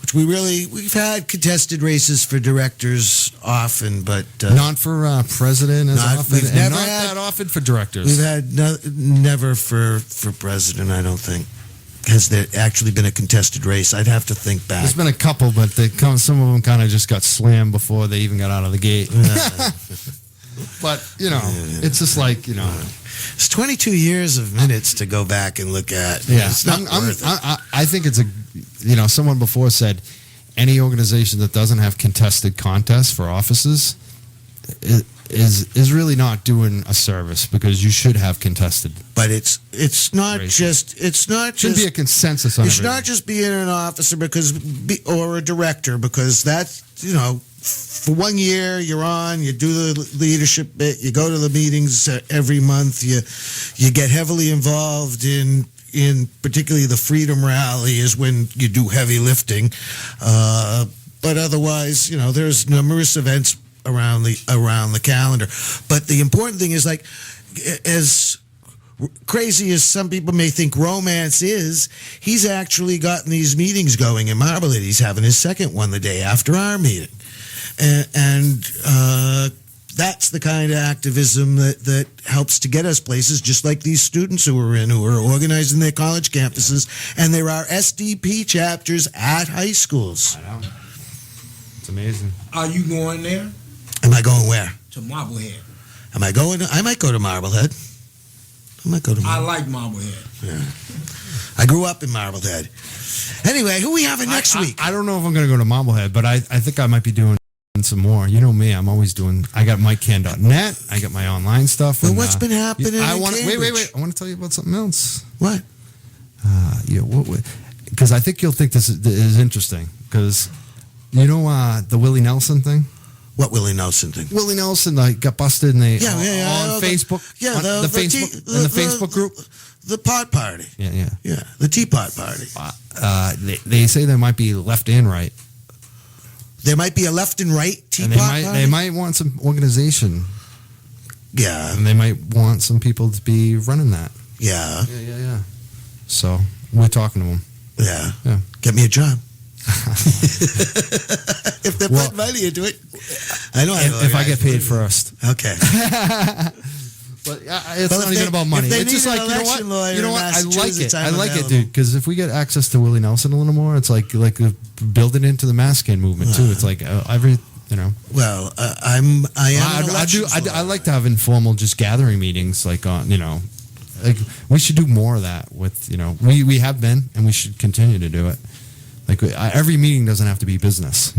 Which we've had contested races for directors often, but not for president as often. We've never not had that often for directors. We've had never for president. I don't think. Has there actually been a contested race? I'd have to think back. There's been a couple, but some of them kind of just got slammed before they even got out of the gate. But, it's just like, It's 22 years of minutes to go back and look at. Yeah. It's not worth it. I think it's someone before said any organization that doesn't have contested contests for offices is really not doing a service, because you should have contested. But it's not just Shouldn't be a consensus on You should everything. not just be an officer or a director, because that's, for 1 year you're on, you do the leadership bit, you go to the meetings every month, you get heavily involved in particularly the Freedom Rally is when you do heavy lifting. But otherwise, there's numerous events around the calendar. But the important thing is, like, as crazy as some people may think romance is, he's actually gotten these meetings going in Marblehead. He's having his second one the day after our meeting. And that's the kind of activism that helps to get us places, just like these students who are organizing their college campuses. And there are SDP chapters at high schools. I know. It's amazing. Are you going there? Am I going where? To Marblehead. Am I going? I might go to Marblehead. I like Marblehead. Yeah. I grew up in Marblehead. Anyway, who we having next week? I don't know if I'm going to go to Marblehead, but I think I might be doing some more. You know me, I'm always doing. I got MikeCan.net. I got my online stuff. Well, what's been happening? Wait. I want to tell you about something else. What? Because I think you'll think this is interesting. Because the Willie Nelson thing. What Willie Nelson thing? Willie Nelson got busted, and they on Facebook. The Facebook group. The pot party. Yeah. The teapot party. They say there might be left and right. There might be a left and right teapot party. They might want some organization. Yeah. And they might want some people to be running that. Yeah. Yeah. So we're talking to them. Yeah. Get me a job. If they're putting money into it, I know. If I get paid first. Okay. But it's not even about money. It's just like, you know what? I like it. I like it, dude. Because if we get access to Willie Nelson a little more, it's like build it into the Mascan movement too. It's like every. Well, I like to have informal, just gathering meetings, like on, like we should do more of that with, we have been, and we should continue to do it. Like every meeting doesn't have to be business,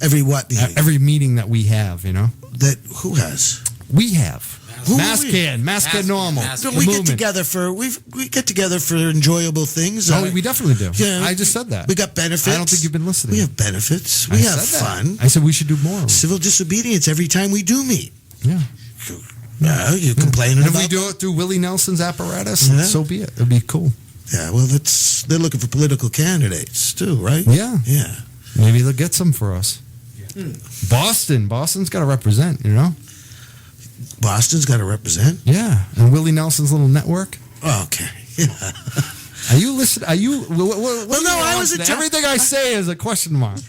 Every what meeting? Every meeting that we have, That who has? We have. Mascan Normal. We get together for enjoyable things. We definitely do. Yeah, I just said that. We got benefits. I don't think you've been listening. We have benefits. We have fun. I said we should do more. Civil disobedience every time we do meet. Yeah. You're complaining and about. If we do it through Willie Nelson's apparatus, so be it. It'd be cool. Yeah, well, they're looking for political candidates too, right? Yeah. Yeah. Maybe they'll get some for us. Boston's got to represent, Boston's got to represent? Yeah. And Willie Nelson's little network. Oh, okay. Yeah. Are you listening? Are you? I was everything I say is a question mark.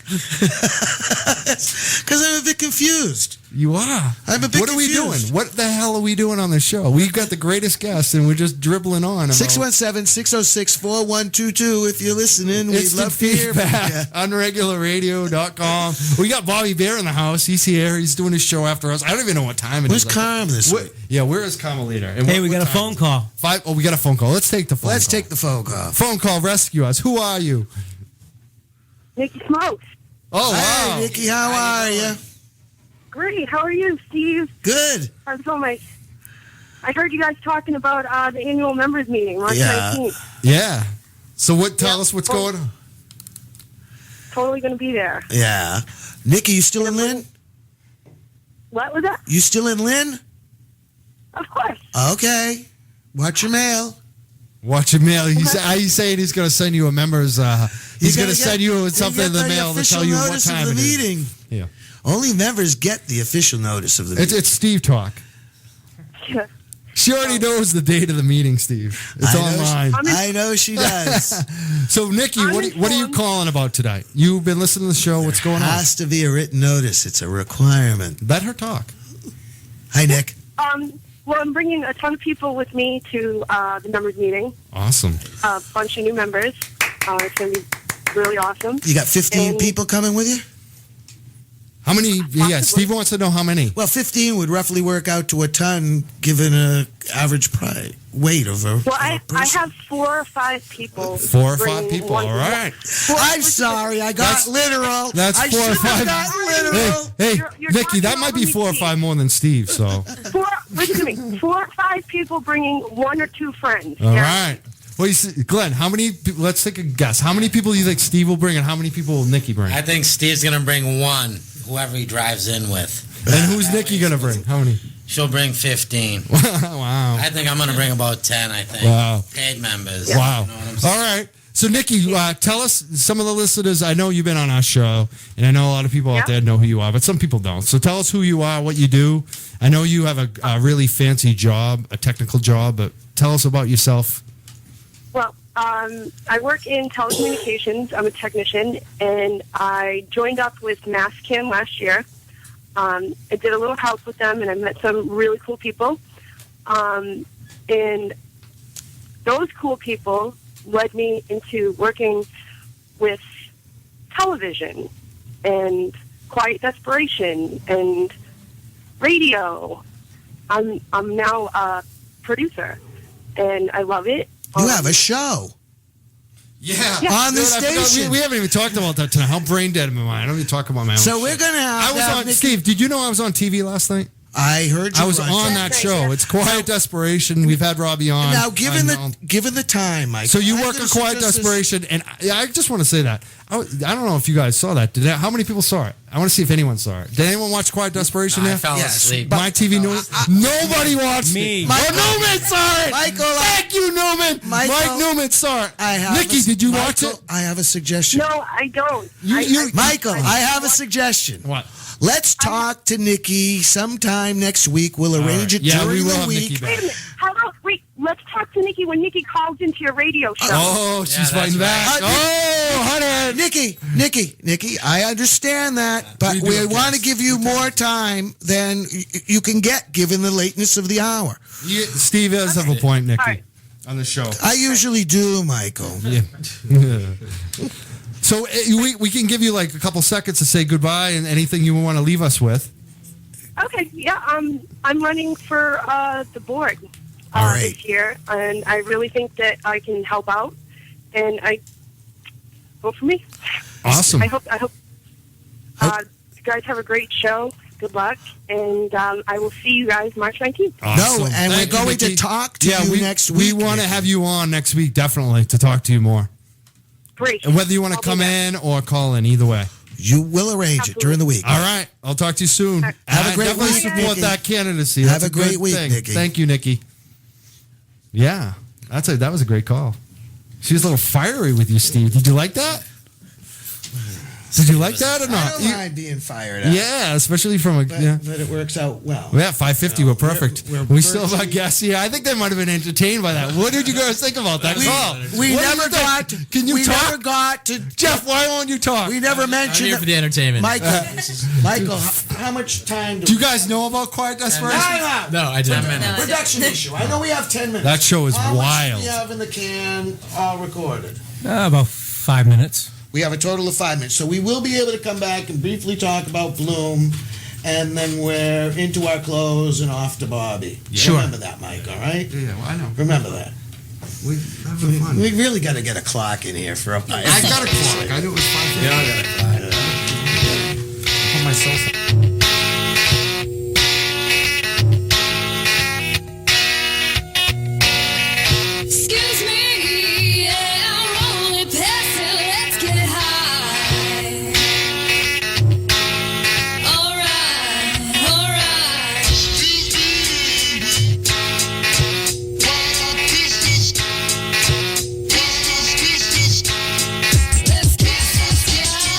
Because I'm a bit confused. You are. I'm a bit What are we confused. doing? What the hell are we doing on the show? We've got the greatest guests, and we're just dribbling on. 617-606-4122. If you're listening, we'd love to hear from you. Unregularadio.com. We got Bobby Bear in the house. He's here. He's doing his show after us. I don't even know what time it Where's is. Carm this week? Yeah, where is Carmelita? Hey, we got a phone call. We got a phone call. Let's take the phone call. Let's take the phone call. Phone call, rescue us. Who are you? Niki Smokes. Oh, wow. Hi, Nikki. How are you? Great. How are you, Steve? Good. I heard you guys talking about the annual members meeting, March 19th. Yeah. So tell us what's going on. Totally going to be there. Yeah. Nikki, you still in Lynn? What was that? You still in Lynn? Of course. Okay. Watch your mail. Watch your mail. He's saying he's going to send you a member's. He's going to send you something in the mail to tell you what time it is. Meeting. Yeah. Only members get the official notice of the meeting. It's Steve talk. Yeah. She already knows the date of the meeting, Steve. It's online. I know she does. So, Nikki, what are you calling about tonight? You've been listening to the show. What's going on? Has to be a written notice. It's a requirement. Let her talk. Hi, Nick. Well, I'm bringing a ton of people with me to the members meeting. Awesome. A bunch of new members. It's going to be really awesome. You got 15 people coming with you? How many? Yeah, Steve wants to know how many. Well, 15 would roughly work out to a ton, given an average weight of a. Well, I have 4 or 5 people. 4 or 5 people. All right. I'm sorry, I got literal. That's 4 or 5. Got literal. Hey, Nikki, that might be 4 or 5 more than Steve. So. Listen to me. 4 or 5 people bringing 1 or 2 friends. All right. Well, Glenn, how many? Let's take a guess. How many people do you think Steve will bring, and how many people will Nikki bring? I think Steve's going to bring 1, whoever he drives in with. And who's Nikki going to bring? How many? She'll bring 15. Wow. I think I'm going to bring about 10, I think. Wow. Paid members. Wow. You know what I'm saying? All right. So, Nikki, tell us, some of the listeners, I know you've been on our show, and I know a lot of people out there know who you are, but some people don't. So tell us who you are, what you do. I know you have a really fancy job, a technical job, but tell us about yourself. Well, I work in telecommunications. I'm a technician, and I joined up with MassCam last year. I did a little help with them, and I met some really cool people. And those cool people led me into working with television and Quiet Desperation and radio. I'm now a producer, and I love it. You have a show. Yeah. On the station. We haven't even talked about that tonight. How brain dead am I? I don't even talk about my own So show. we're going to have... I was on... Nikki, Steve, did you know I was on TV last night? I heard you. I was on that show. It's Quiet Desperation. We've had Robbie on. Now, given the time, Mike. So you work on Quiet Desperation, and I just want to say that. I don't know if you guys saw that. How many people saw it? I want to see if anyone saw it. Did anyone watch Quiet Desperation No, there? I fell asleep. My TV news. Nobody watched Me. it. Newman saw it. Michael, Thank you, Newman. Mike Newman saw it. Nikki, did you watch it? I have a suggestion. No, I don't. Michael, I have a suggestion. What? Let's talk to Nikki sometime next week. We'll arrange it during the week. Wait a minute. How about let's talk to Nikki when Nikki calls into your radio show. Oh, she's fighting back. Honey. Nikki, I understand that, but we want to give you more time than you can get given the lateness of the hour. Steve does have a point, Nikki, on the show. I usually do, Michael. Yeah. So we can give you like a couple seconds to say goodbye and anything you want to leave us with. Okay, yeah, I'm running for the board this year, and I really think that I can help out, and I vote for me. Awesome. I hope you guys have a great show. Good luck, and I will see you guys March 19th. Awesome. No, and we're going to talk to you next week. We want to have you on next week, definitely, to talk to you more. Great. And whether you want to come in or call in, either way. You will arrange it during the week. All right. I'll talk to you soon. Have a great definitely week, support Nikki. that candidacy. Have That's a great good week, thing. Nikki. Thank you, Nikki. Yeah. That was a great call. She was a little fiery with you, Steve. Did you like that? Did you like that or not? I don't mind being fired up. Yeah, especially from a... But it works out well. Yeah, 550, we're perfect. we're We still have our guests. Yeah, I think they might have been entertained by that. What did you guys think about that call? We What never did you got think? to... Can you we talk? never got to... Jeff, why won't you talk? We never I'm mentioned... here for the entertainment. Michael, how much time Do you guys know about Quiet Desperation? No, I didn't. Production issue. I know we have 10 minutes. That show is How wild. much do we have in the can all recorded? About 5 minutes. We have a total of 5 minutes. So we will be able to come back and briefly talk about Bloom, and then we're into our clothes and off to Bobby. Sure. Remember that, Mike, all right? Yeah, well, I know. Remember that. We're having fun. We really got to get a clock in here for... I got a clock. I knew it was 5:50. Yeah, I got a clock. On my cell phone. Excuse me, yeah, I'm only passing. Let's get high. All right, all right. Let's get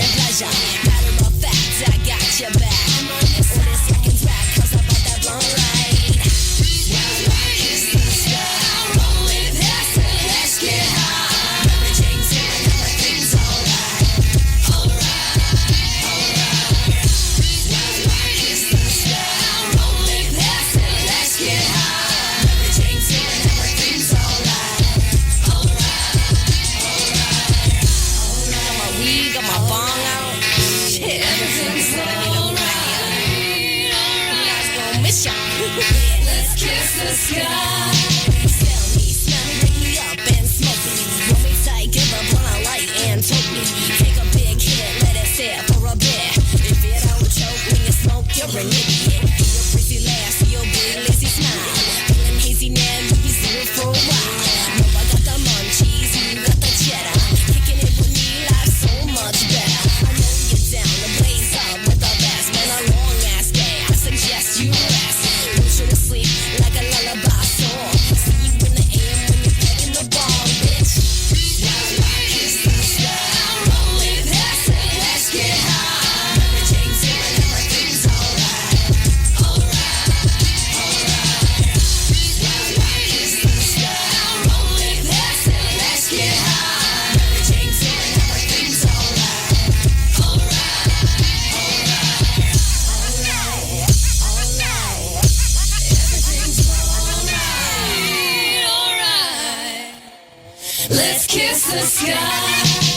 and pleasure. Matter of fact, I got your back. All this seconds back, cause I bought that blonde light. Kiss the sky, rolling past it, let's get high. Everything's here and everything's alright. Kiss the sky, rolling past it, let's get high. Everything's here and everything's alright. Got my weed, got my bong out. Shit, everything's alright. Guys gon' miss ya. Let's kiss the sky. Smell me, bring me up and smoke me. Want me tight, give up when I light and choke me. Take a big hit, let it sit for a bit. If it don't choke when you smoke, you're an idiot. Your pretty laugh, see your big lazy smile. Feeling hazy now, you be zero for a while. Know I got the munchies, you got the cheddar. Kicking it with me, life's so much better. I know you're down to blaze up with the best. Man, a long ass day, I suggest you rest. Put you to sleep like a lullaby song. See you in the AM when you're playing the ball, bitch. Kiss the sky, rolling past it, let's get high. Everything's here and everything's alright. Kiss the sky, rolling past it, let's get high. Everything's here and everything's alright. Everything's alright. Let's kiss the sky.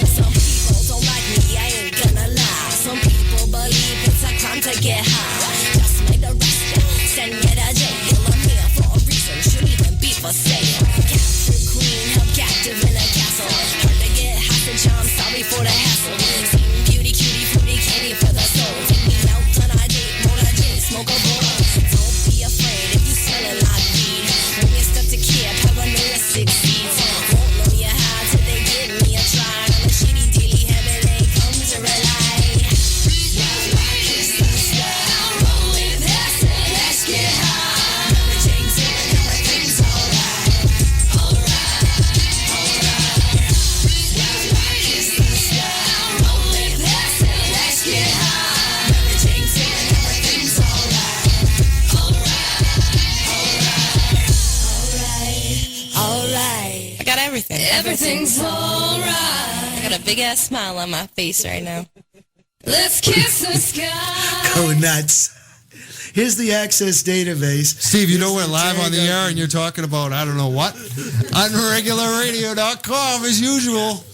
Some people don't like me, I ain't gonna lie. Some people believe it's a crime to get high. Just make the rest ya, send me to jail. I'm here for a reason, shouldn't even be for sale. Capture queen, held captive in a castle. Hard to get hostage, I'm sorry for the hassle. Sing beauty, cutie, fruity, candy for the soul. Take me out on a date, roll a J, smoke a bowl. Don't be afraid if you smelling like weed. When you start to care, paranoia succeeds. Won't know you how till they give me a try. On a shitty daily habit, they come to rely. Kiss the sky, rolling past it, let's get high. Everything's here and everything's alright. Kiss the sky, rolling past it, let's get high. Everything's here and everything's alright. I got everything. Everything's alright. I got a big ass smile on my face right now. Let's kiss the sky. Go nuts. Here's the Access database. Steve, you know we're live on the air and you're talking about, I don't know what, unregularradio.com as usual.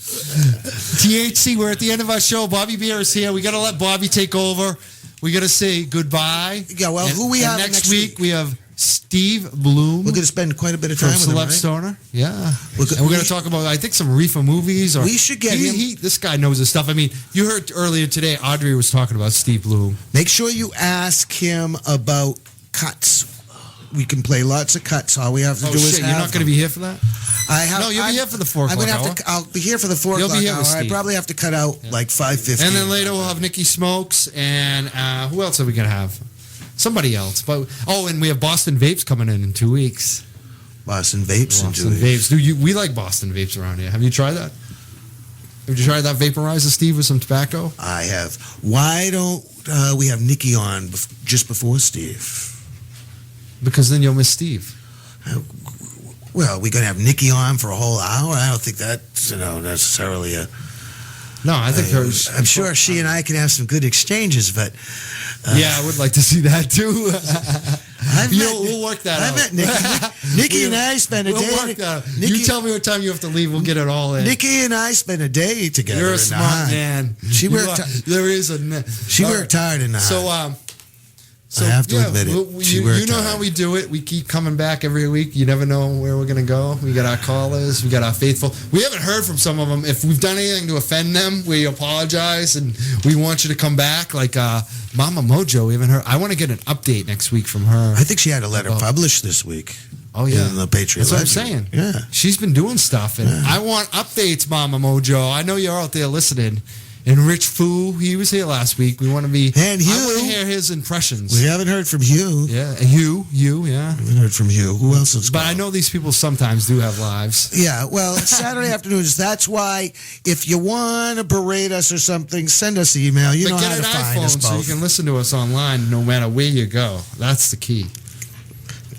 THC, we're at the end of our show. Bobby Beer is here. We got to let Bobby take over. We got to say goodbye. Yeah, well, who we have next week? We have Steve Bloom. We're going to spend quite a bit of time from with him, Celeb right? Stoner. Yeah. And we're going to talk about, I think, some reefer movies. Or we should get him. This guy knows his stuff. I mean, you heard earlier today, Audrey was talking about Steve Bloom. Make sure you ask him about cuts. We can play lots of cuts. All we have to do is You're not going to be here for that? No, you'll be here for the 4 o'clock hour. I'll be here for the 4 You'll o'clock be here hour. with I Steve. probably have to cut out like 5:15. And then later we'll have Niki Smokes and who else are we going to have? Somebody else. And we have Boston Vapes coming in 2 weeks. Boston Vapes in 2 weeks. We like Boston Vapes around here. Have you tried that? Have you tried that vaporizer, Steve, with some tobacco? I have. Why don't we have Niki on just before Steve? Because then you'll miss Steve. Well, we're going to have Niki on for a whole hour? I don't think that's necessarily a... No, I think I'm sure she and I can have some good exchanges, but... yeah, I would like to see that too. We'll work that out. I met Niki. Niki and I spent a day... We'll work that out. You tell me what time you have to leave. We'll get it all in. Niki and I spent a day together. You're a smart man. She worked. There is a. She worked hard in the. So I have to admit it. You know how we do it. We keep coming back every week. You never know where we're going to go. We got our callers. We got our faithful. We haven't heard from some of them. If we've done anything to offend them, we apologize and we want you to come back. Like Mama Mojo, we haven't heard. I want to get an update next week from her. I think she had a letter published this week. Oh, yeah. In the Patriot That's what I'm Ledger. saying. Yeah. She's been doing stuff. And I want updates, Mama Mojo. I know you're out there listening. And Rich Fu, he was here last week. We want to be... And Hugh. I want to hear his impressions. We haven't heard from Hugh. Yeah, and Hugh, yeah. We haven't heard from Hugh. Who else is But called? I know these people sometimes do have lives. Yeah, well, it's Saturday afternoons. That's why if you want to berate us or something, send us an email. You But know get how an to find us iPhone so you both. can listen to us online no matter where you go. That's the key.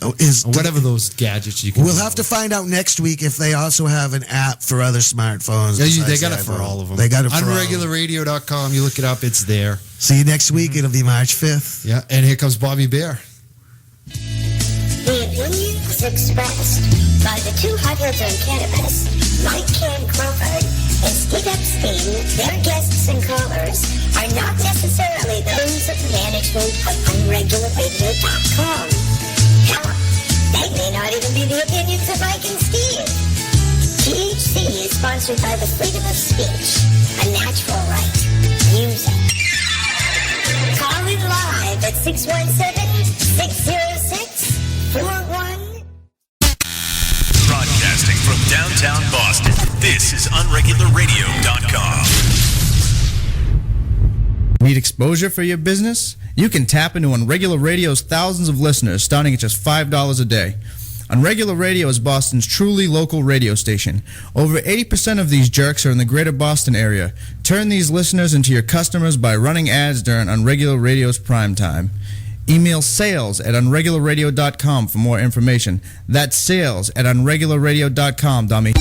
Or whatever those gadgets you can We'll have to find out next week if they also have an app for other smartphones. Yeah, besides they got the it for iPhone. all of them. They got it for all. Unregularradio.com. You look it up, it's there. See you next week. It'll be March 5th. Yeah, and here comes Bobby Bear. The opinions expressed by the two hotheads on cannabis, Mike Can Crawford and Steve Epstein, their guests and callers, are not necessarily those of the management of unregularradio.com. Hell, they may not even be the opinions of Mike and Steve. THC is sponsored by the freedom of speech, a natural right. Use it. Call in live at 617-606-41. Broadcasting from downtown Boston, this is unregularradio.com. Need exposure for your business? You can tap into Unregular Radio's thousands of listeners starting at just $5 a day. Unregular Radio is Boston's truly local radio station. Over 80% of these jerks are in the greater Boston area. Turn these listeners into your customers by running ads during Unregular Radio's prime time. Email sales@unregularradio.com for more information. That's sales@unregularradio.com, dummy.